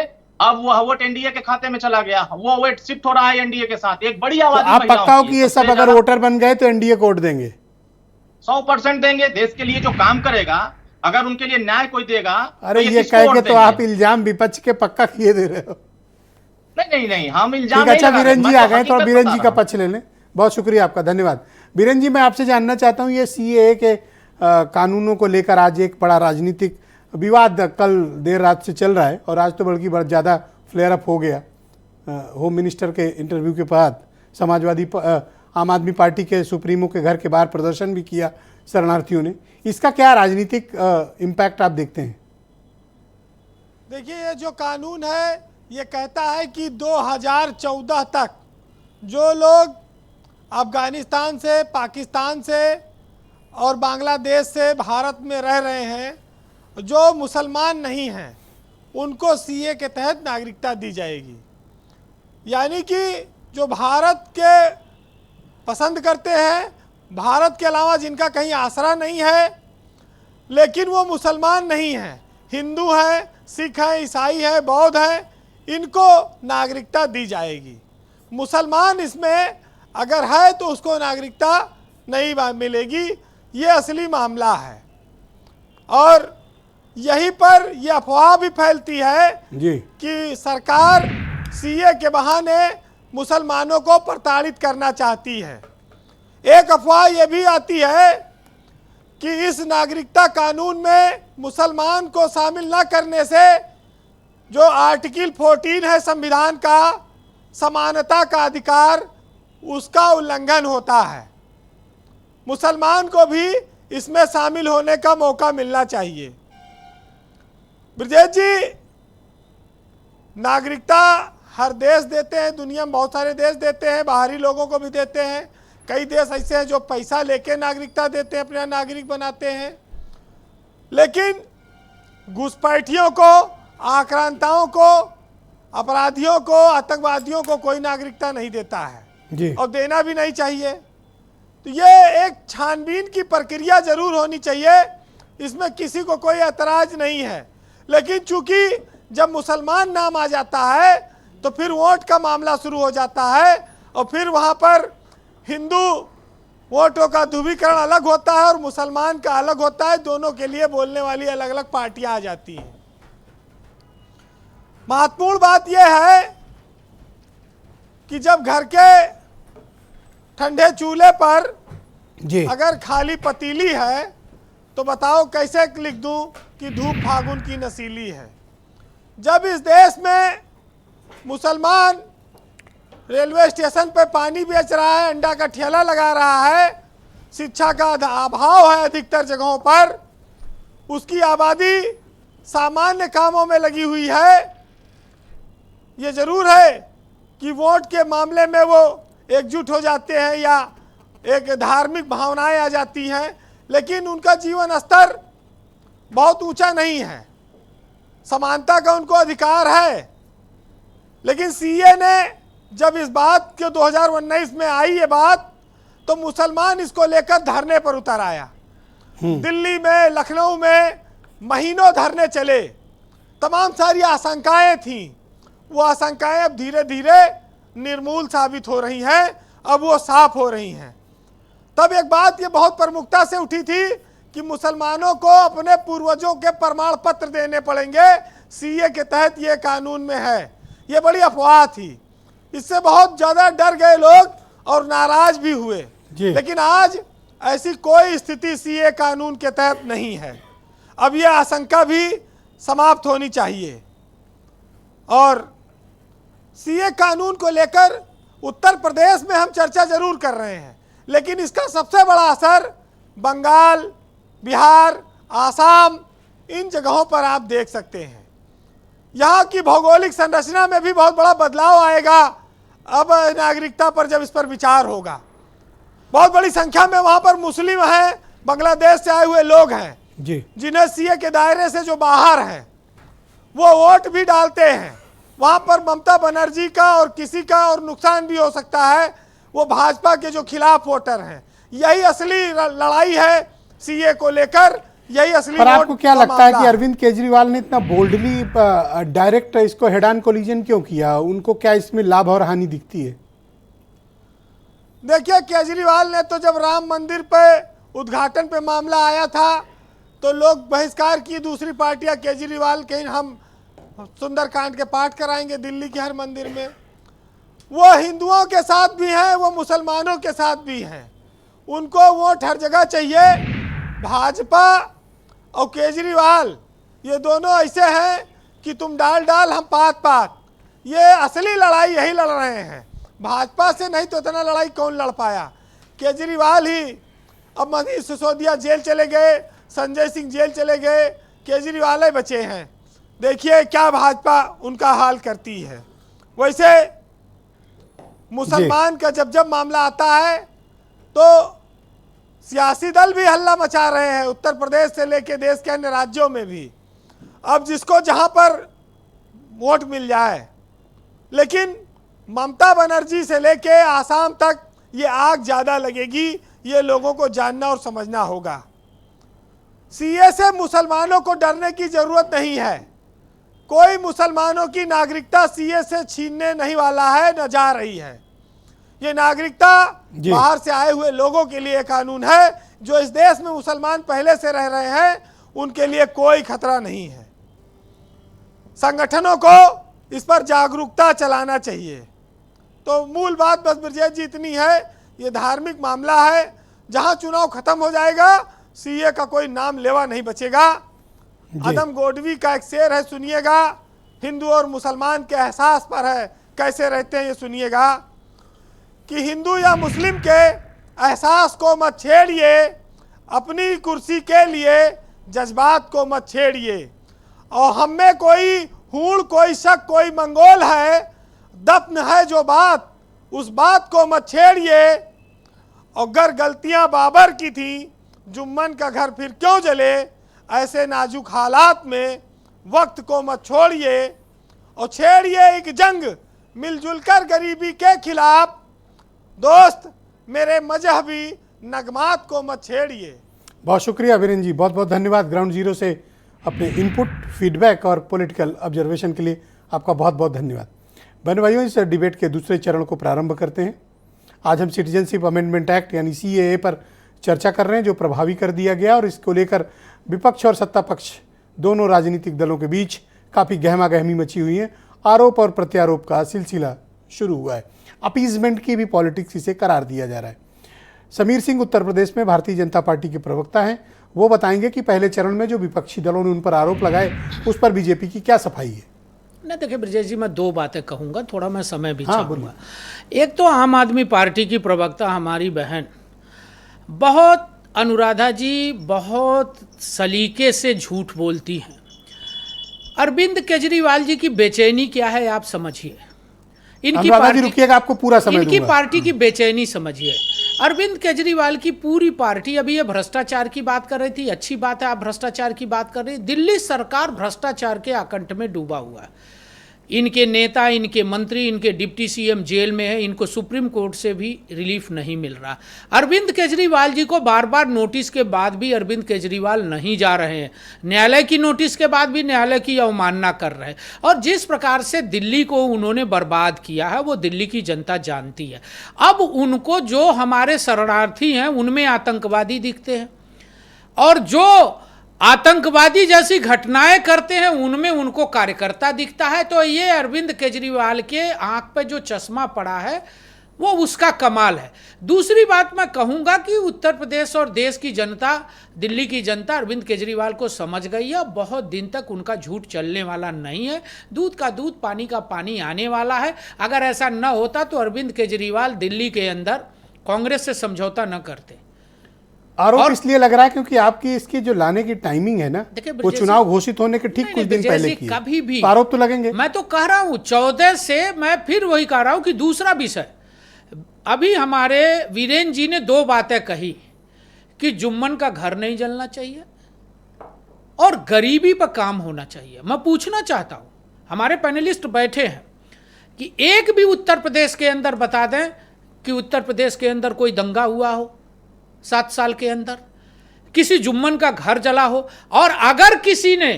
अब वो वोट एनडीए के खाते में चला गया, वो वोट शिफ्ट हो रहा है एनडीए के साथ। एक बड़ी तो आबादी आप महिलाओं पक्का हो की कि है, ये सब सबसे अगर ज्यादा वोटर बन गए तो एनडीए को वोट देंगे? 100% देंगे। देश के लिए जो काम करेगा, अगर उनके लिए न्याय कोई देगा, अरे तो ये किसको कह वोट के तो देंगे? आप इल्जाम विपक्ष के पक्का किए दे रहे हो। नहीं, हम इल्जाम ठीक, नहीं अच्छा लगा रहे, बीरेन जी मैं आ तो गए, थोड़ा हकीकत बीरेन बता जी रहा का हूं। पक्ष ले लें। बहुत शुक्रिया आपका, धन्यवाद। बीरेन जी, मैं आपसे जानना चाहता हूं, ये सीएए के कानूनों को लेकर आज एक बड़ा राजनीतिक विवाद कल देर रात से चल रहा है, और आज तो बल्कि बहुत ज़्यादा फ्लेयर अप हो गया। होम मिनिस्टर के इंटरव्यू के बाद आम आदमी पार्टी के सुप्रीमो के घर के बाहर प्रदर्शन भी किया शरणार्थियों ने। इसका क्या राजनीतिक इम्पैक्ट आप देखते हैं? देखिए, ये जो कानून है ये कहता है कि 2014 तक जो लोग अफगानिस्तान से, पाकिस्तान से और बांग्लादेश से भारत में रह रहे हैं, जो मुसलमान नहीं हैं, उनको सीए के तहत नागरिकता दी जाएगी। यानी कि जो भारत के पसंद करते हैं, भारत के अलावा जिनका कहीं आसरा नहीं है, लेकिन वो मुसलमान नहीं हैं, हिंदू हैं, सिख हैं, ईसाई हैं, बौद्ध हैं, इनको नागरिकता दी जाएगी। मुसलमान इसमें अगर है तो उसको नागरिकता नहीं मिलेगी। ये असली मामला है और यहीं पर यह अफवाह भी फैलती है जी कि सरकार सीए के बहाने मुसलमानों को प्रताड़ित करना चाहती है। एक अफवाह यह भी आती है कि इस नागरिकता कानून में मुसलमान को शामिल न करने से जो आर्टिकल 14 है संविधान का, समानता का अधिकार, उसका उल्लंघन होता है। मुसलमान को भी इसमें शामिल होने का मौका मिलना चाहिए। ब्रजेश जी, नागरिकता हर देश देते हैं, दुनिया में बहुत सारे देश देते हैं, बाहरी लोगों को भी देते हैं। कई देश ऐसे हैं जो पैसा लेके नागरिकता देते हैं, अपना नागरिक बनाते हैं। लेकिन घुसपैठियों को, आक्रांताओं को, अपराधियों को, आतंकवादियों को कोई नागरिकता नहीं देता है जी और देना भी नहीं चाहिए। तो ये एक छानबीन की प्रक्रिया जरूर होनी चाहिए, इसमें किसी को कोई ऐतराज नहीं है। लेकिन चूंकि जब मुसलमान नाम आ जाता है तो फिर वोट का मामला शुरू हो जाता है और फिर वहाँ पर हिंदू वोटों का ध्रुवीकरण अलग होता है और मुसलमान का अलग होता है। दोनों के लिए बोलने वाली अलग अलग पार्टियां आ जाती हैं। महत्वपूर्ण बात यह है कि जब घर के ठंडे चूल्हे पर जी अगर खाली पतीली है तो बताओ कैसे लिख दूं कि धूप फागुन की नसीली है। जब इस देश में मुसलमान रेलवे स्टेशन पे पानी बेच रहा है, अंडा का ठेला लगा रहा है, शिक्षा का अभाव है अधिकतर जगहों पर, उसकी आबादी सामान्य कामों में लगी हुई है। ये जरूर है कि वोट के मामले में वो एकजुट हो जाते हैं या एक धार्मिक भावनाएं आ जाती हैं, लेकिन उनका जीवन स्तर बहुत ऊंचा नहीं है। समानता का उनको अधिकार है। लेकिन सीए ने जब इस बात के 2019 में आई ये बात, तो मुसलमान इसको लेकर धरने पर उतर आया। दिल्ली में, लखनऊ में महीनों धरने चले। तमाम सारी आशंकाएं थीं, वो आशंकाएं अब धीरे धीरे निर्मूल साबित हो रही हैं, अब वो साफ हो रही हैं। तब एक बात ये बहुत प्रमुखता से उठी थी कि मुसलमानों को अपने पूर्वजों के प्रमाण पत्र देने पड़ेंगे, सीए के तहत ये कानून में है। ये बड़ी अफवाह थी, इससे बहुत ज़्यादा डर गए लोग और नाराज भी हुए। लेकिन आज ऐसी कोई स्थिति सीए कानून के तहत नहीं है। अब यह आशंका भी समाप्त होनी चाहिए। और सीए कानून को लेकर उत्तर प्रदेश में हम चर्चा जरूर कर रहे हैं, लेकिन इसका सबसे बड़ा असर बंगाल, बिहार, आसाम, इन जगहों पर आप देख सकते हैं। यहाँ की भौगोलिक संरचना में भी बहुत बड़ा बदलाव आएगा अब नागरिकता पर जब इस पर विचार होगा। बहुत बड़ी संख्या में वहाँ पर मुस्लिम हैं, बांग्लादेश से आए हुए लोग हैं जी जिन्हें सीए के दायरे से जो बाहर हैं वो वोट भी डालते हैं। वहाँ पर ममता बनर्जी का और किसी का और नुकसान भी हो सकता है, वो भाजपा के जो खिलाफ वोटर हैं। यही असली लड़ाई है सीए को लेकर, यही असली। पर आपको क्या लगता है कि अरविंद केजरीवाल ने इतना बोल्डली डायरेक्ट इसको हेड ऑन कोलिजन क्यों किया? उनको क्या इसमें लाभ और हानि दिखती है? देखिए, केजरीवाल ने तो जब राम मंदिर पे उद्घाटन पे मामला आया था तो लोग बहिष्कार की, दूसरी पार्टियां केजरीवाल के हम सुंदरकांड के पाठ कराएंगे दिल्ली के हर मंदिर में। वो हिंदुओं के साथ भी हैं, वो मुसलमानों के साथ भी हैं, उनको वोट हर जगह चाहिए। भाजपा और केजरीवाल ये दोनों ऐसे हैं कि तुम डाल डाल हम पात पात। ये असली लड़ाई यही लड़ रहे हैं, भाजपा से नहीं तो इतना लड़ाई कौन लड़ पाया? केजरीवाल ही। अब मनीष सिसोदिया जेल चले गए, संजय सिंह जेल चले गए, केजरीवाल ही बचे हैं। देखिए क्या भाजपा उनका हाल करती है। वैसे मुसलमान का जब जब मामला आता है तो सियासी दल भी हल्ला मचा रहे हैं, उत्तर प्रदेश से लेके देश के अन्य राज्यों में भी। अब जिसको जहां पर वोट मिल जाए, लेकिन ममता बनर्जी से लेके आसाम तक ये आग ज़्यादा लगेगी, ये लोगों को जानना और समझना होगा। सीए से मुसलमानों को डरने की ज़रूरत नहीं है। कोई मुसलमानों की नागरिकता सीए से छीनने नहीं वाला है, न जा रही है। ये नागरिकता बाहर से आए हुए लोगों के लिए कानून है। जो इस देश में मुसलमान पहले से रह रहे हैं उनके लिए कोई खतरा नहीं है। संगठनों को इस पर जागरूकता चलाना चाहिए। तो मूल बात बस ब्रजेश जी इतनी है, ये धार्मिक मामला है। जहां चुनाव खत्म हो जाएगा सीए का कोई नाम लेवा नहीं बचेगा। आदम गोडवी का एक शेर है, सुनिएगा। हिंदू और मुसलमान के एहसास पर है, कैसे रहते हैं ये सुनिएगा। कि हिंदू या मुस्लिम के एहसास को मत छेड़िए, अपनी कुर्सी के लिए जज्बात को मत छेड़िए। और हम में कोई हूड़, कोई शक, कोई मंगोल है, दफन है जो बात, उस बात को मत छेड़िए। और अगर गलतियां बाबर की थी, जुम्मन का घर फिर क्यों जले। ऐसे नाजुक हालात में वक्त को मत छोड़िए और छेड़िए एक जंग मिलजुल कर गरीबी के खिलाफ। दोस्त मेरे मजहबी नगमात को मत छेड़िए। बहुत शुक्रिया वीरेंद्र जी, बहुत बहुत धन्यवाद ग्राउंड जीरो से अपने इनपुट, फीडबैक और पॉलिटिकल ऑब्जर्वेशन के लिए आपका बहुत बहुत धन्यवाद। बहन भाइयों, इस डिबेट के दूसरे चरण को प्रारंभ करते हैं। आज हम सिटीजनशिप अमेंडमेंट एक्ट यानी सीएए पर चर्चा कर रहे हैं, जो प्रभावी कर दिया गया, और इसको लेकर विपक्ष और सत्ता पक्ष दोनों राजनीतिक दलों के बीच काफ़ी गहमा गहमी मची हुई है। आरोप और प्रत्यारोप का सिलसिला शुरू हुआ है। अपीजमेंट की भी पॉलिटिक्स इसे करार दिया जा रहा है। समीर सिंह उत्तर प्रदेश में भारतीय जनता पार्टी के प्रवक्ता हैं, वो बताएंगे कि पहले चरण में जो विपक्षी दलों ने उन पर आरोप लगाए उस पर बीजेपी की क्या सफाई है। नहीं, देखिए ब्रजेश जी, मैं दो बातें कहूँगा, थोड़ा मैं समय भी चाहूँगा। एक तो आम आदमी पार्टी की प्रवक्ता हमारी बहन बहुत, अनुराधा जी बहुत सलीके से झूठ बोलती हैं। अरविंद केजरीवाल जी की बेचैनी क्या है आप समझिए। इनकी पार्टी, रुकिएगा, आपको पूरा समय इनकी दूंगा। पार्टी की बेचैनी समझिए। अरविंद केजरीवाल की पूरी पार्टी, अभी ये भ्रष्टाचार की बात कर रही थी, अच्छी बात है आप भ्रष्टाचार की बात कर रही। दिल्ली सरकार भ्रष्टाचार के आकंठ में डूबा हुआ है। इनके नेता, इनके मंत्री, इनके डिप्टी सीएम जेल में है, इनको सुप्रीम कोर्ट से भी रिलीफ नहीं मिल रहा। अरविंद केजरीवाल जी को बार बार नोटिस के बाद भी अरविंद केजरीवाल नहीं जा रहे हैं। न्यायालय की नोटिस के बाद भी न्यायालय की अवमानना कर रहे हैं। और जिस प्रकार से दिल्ली को उन्होंने बर्बाद किया है वो दिल्ली की जनता जानती है। अब उनको जो हमारे शरणार्थी हैं उनमें आतंकवादी दिखते हैं, और जो आतंकवादी जैसी घटनाएं करते हैं उनमें उनको कार्यकर्ता दिखता है। तो ये अरविंद केजरीवाल के आंख पे जो चश्मा पड़ा है वो उसका कमाल है। दूसरी बात मैं कहूंगा कि उत्तर प्रदेश और देश की जनता, दिल्ली की जनता अरविंद केजरीवाल को समझ गई है। बहुत दिन तक उनका झूठ चलने वाला नहीं है। दूध का दूध, पानी का पानी आने वाला है। अगर ऐसा न होता तो अरविंद केजरीवाल दिल्ली के अंदर कांग्रेस से समझौता न करते। आरोप इसलिए लग रहा है क्योंकि आपकी इसकी जो लाने की टाइमिंग है ना, वो चुनाव घोषित होने के ठीक कुछ दिन पहले की। कभी भी तो आरोप तो लगेंगे। मैं तो कह रहा हूं 14 से, मैं फिर वही कह रहा हूं कि दूसरा विषय, अभी हमारे वीरेंद्र जी ने दो बातें कही कि जुम्मन का घर नहीं जलना चाहिए और गरीबी पर काम होना चाहिए। मैं पूछना चाहता हूं, हमारे पैनलिस्ट बैठे हैं, कि एक भी उत्तर प्रदेश के अंदर बता दें कि उत्तर प्रदेश के अंदर कोई दंगा हुआ हो 7 साल के अंदर, किसी जुम्मन का घर जला हो, और अगर किसी ने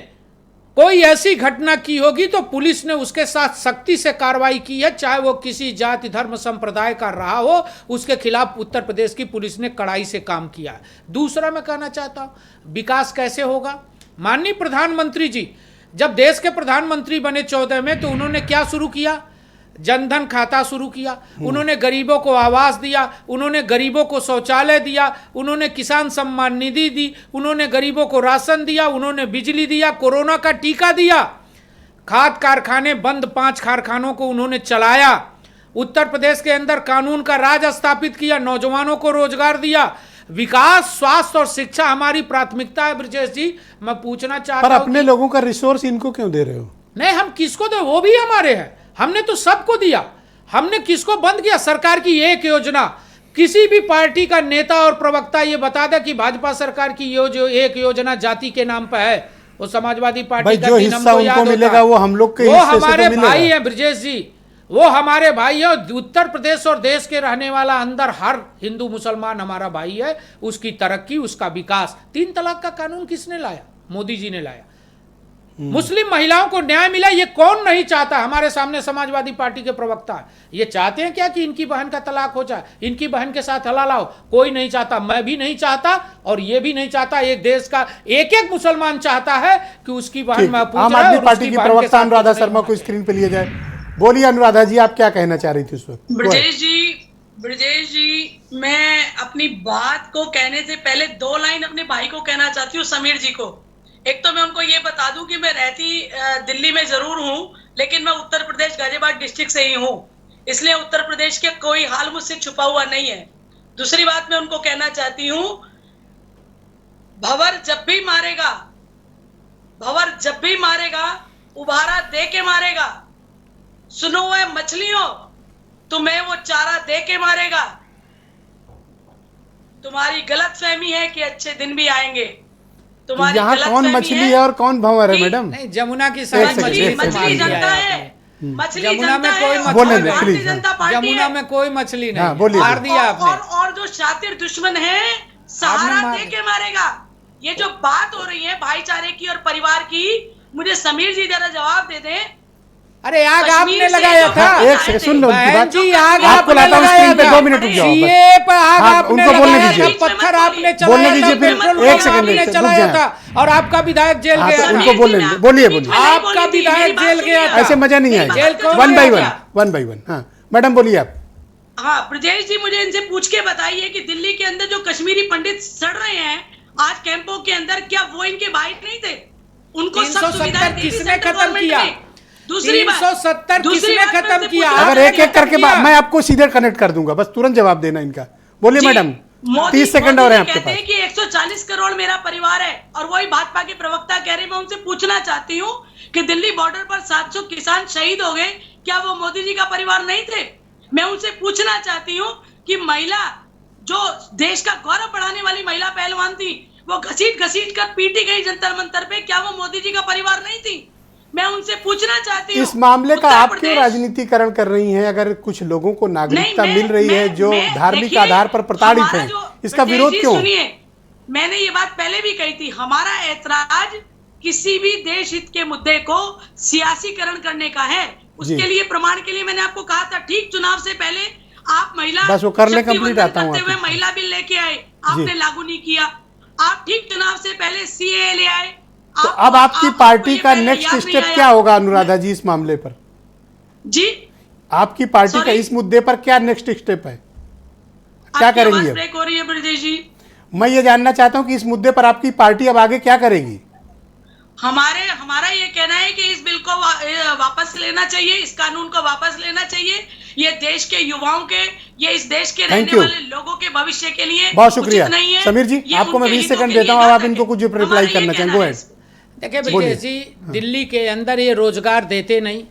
कोई ऐसी घटना की होगी तो पुलिस ने उसके साथ सख्ती से कार्रवाई की है, चाहे वो किसी जाति धर्म संप्रदाय का रहा हो, उसके खिलाफ उत्तर प्रदेश की पुलिस ने कड़ाई से काम किया है। दूसरा मैं कहना चाहता हूं, विकास कैसे होगा। माननीय प्रधानमंत्री जी जब देश के प्रधानमंत्री बने 14 में, तो उन्होंने क्या शुरू किया, जनधन खाता शुरू किया, उन्होंने गरीबों को आवास दिया, उन्होंने गरीबों को शौचालय दिया, उन्होंने किसान सम्मान निधि दी, उन्होंने गरीबों को राशन दिया, उन्होंने बिजली दिया, कोरोना का टीका दिया, खाद कारखाने बंद 5 कारखानों को उन्होंने चलाया, उत्तर प्रदेश के अंदर कानून का राज स्थापित किया, नौजवानों को रोजगार दिया। विकास, स्वास्थ्य और शिक्षा हमारी प्राथमिकता है। ब्रजेश जी मैं पूछना चाहता हूं, अपने लोगों का रिसोर्स इनको क्यों दे रहे हो। नहीं, हम किसको दे, वो भी हमारे हैं, हमने तो सबको दिया। हमने किसको बंद किया। सरकार की एक योजना, किसी भी पार्टी का नेता और प्रवक्ता ये बता दे कि भाजपा सरकार की जो एक योजना जाति के नाम पर है, वो समाजवादी पार्टी का जो हिस्सा उनको मिलेगा वो हम लोग के वो हिस्से से हमारे तो भाई हैं ब्रजेश जी, वो हमारे भाई है। उत्तर प्रदेश और देश के रहने वाला अंदर हर हिंदू मुसलमान हमारा भाई है। उसकी तरक्की, उसका विकास। 3 तलाक का कानून किसने लाया? मोदी जी ने लाया। मुस्लिम महिलाओं को न्याय मिला, ये कौन नहीं चाहता? हमारे सामने समाजवादी पार्टी के प्रवक्ता ये चाहते हैं क्या कि इनकी बहन का तलाक हो जाए, इनकी बहन के साथ हलाला हो? कोई नहीं चाहता, मैं भी नहीं चाहता और ये भी नहीं चाहता। एक देश का एक एक मुसलमान चाहता है कि उसकी बहन महफूज आम रहे आदमी और पार्टी उसकी की बहन के प्रवक्ता साथ अनुराधा कुछ नहीं शर्मा होना को स्क्रीन पे लिए जाए। बोलिए अनुराधा जी, आप क्या कहना चाह रही थी उस वक्त? ब्रजेश जी, मैं अपनी बात को कहने से पहले 2 लाइन अपने भाई को कहना चाहती हूँ, समीर जी को। एक तो मैं उनको ये बता दूं कि मैं रहती दिल्ली में जरूर हूं, लेकिन मैं उत्तर प्रदेश गाजियाबाद डिस्ट्रिक्ट से ही हूं, इसलिए उत्तर प्रदेश के कोई हाल मुझसे छुपा हुआ नहीं है। दूसरी बात मैं उनको कहना चाहती हूं, भंवर जब भी मारेगा उबारा दे के मारेगा। सुनो हुए मछलियों, तुम्हें वो चारा दे के मारेगा। तुम्हारी गलतफहमी है कि अच्छे दिन भी आएंगे। तुम्हारी यहाँ कौन मछली है और कौन भंवर है मैडम? नहीं, जमुना की मछली जनता है। मछली जमुना में कोई बोलने मछली दो, नहीं। प्लीज। जनता पार्टी जमुना में कोई मछली नहीं। बोलिए। मार दिया आपने। और जो शातिर दुश्मन है सहारा मार दे के मारेगा। ये जो बात हो रही है भाईचारे की और परिवार की, मुझे समीर जी जरा जवाब दे दें। अरे आग कश्मीर आपने से लगाया जो था। एक सेकंड सुन लो उनकी बहन बात। जी, आग आपको आपने लाता हूँ लगाया स्क्रीन पे, था। 2 मिनट रुक जाओ बस। सीए पे आग हाँ, आपने उनको बोलने लगाया दीजिए। था, पत्थर आपने बोलने चलाया दीजिए था, फिर, पेट्रोल एक सेकंड, आपने एक सेकंड, चलाया रुक था और आपका विधायक जेल हाँ, गया तो था। उनको बोलने दीजिए। बोलिए बोलिए। आपका विधायक जेल गया था। ऐसे मजा नहीं जेल आएगा। कौन 1 बाय गया? 1 बाय 1। हाँ मैडम बोलिए आप। हाँ ब्रजेश जी, मुझे इनसे पूछ के बताइए कि दिल्ली के अंदर जो कश्मीरी पंडित सड़ रहे हैं आज कैंपों के अंदर, क्या वो इनके भाई नहीं थे? उनको सब 370 सुविधाएं दी थी किसने सेंट्रल खत्म गवर्नमेंट किया? ने। दूसरी बात 370 किसने बात मैं खत्म उनसे किया? पूछना अगर चाहती एक एक करके किया। मैं आपको सीधे कनेक्ट कर दूंगा, बस तुरंत जवाब देना इनका। बोलिए जी, मैडम, मोदी 30 सेकंड और है आपके कहते पास। हैं कि 140 करोड़ मेरा परिवार है और वही भाजपा के प्रवक्ता कह रहे हैं। मैं उनसे पूछना चाहती हूँ कि दिल्ली बॉर्डर पर 700 किसान शहीद हो गए, क्या वो मोदी जी का परिवार नहीं थे? मैं उनसे पूछना चाहती हूँ कि महिला जो देश का गौरव बढ़ाने वाली महिला पहलवान थी, वो घसीट कर पीटी गई जंतर मंतर पे, क्या वो मोदी जी का परिवार नहीं थी? मैं उनसे पूछना चाहती हूँ इस मामले का उत्तर आप क्यों प्रदेश- राजनीतिकरण कर रही हैं? अगर कुछ लोगों को नागरिकता नहीं, मिल रही है जो धार्मिक देखिए, आधार पर प्रताड़ित हमारा हैं, जो- इसका ब्रजेश विरोध जी, क्यों? सुनिए, मैंने ये बात पहले भी कही थी, हमारा ऐतराज किसी भी देश हित के मुद्दे को सियासीकरण करने का है। उसके लिए प्रमाण के लिए मैंने आपको कहा था, ठीक चुनाव से पहले आप महिला बस वो कर ले, शक्ति कंप्लीट वंदन आता हूं करते हुए आपके। महिला बिल लेके आए, आपने लागू नहीं किया। आप ठीक चुनाव से पहले सीए ले आए। तो अब आपकी आपको पार्टी ये का पहले नेक्स्ट याद नहीं स्टेप आया? क्या होगा अनुराधा जी इस मामले पर? जी आपकी पार्टी का Sorry? इस मुद्दे पर क्या नेक्स्ट स्टेप है? क्या आपकी करेंगी आवाज अब? ब्रेक हो रही है ब्रजेश जी। मैं ये जानना चाहता हूं कि इस मुद्दे पर आपकी पार्टी अब आगे क्या करेगी? हमारा ये कहना है कि इस बिल को वापस लेना चाहिए, इस कानून को वापस लेना चाहिए। ये देश के युवाओं के, ये इस देश के Thank रहने you. वाले लोगों के भविष्य के लिए बहुत शुक्रिया उचित नहीं है। समीर जी, ये आपको मैं उनके 20 हितों सेकंड के देता लिए हूं, अब आप घातक इनको है। कुछ रिप्लाई हमारा ये करना चाहेंगे। कहना गो है। अहेड। देखिए बोलिए। ब्रजेश जी, दिल्ली के अंदर ये रोजगार देते नहीं,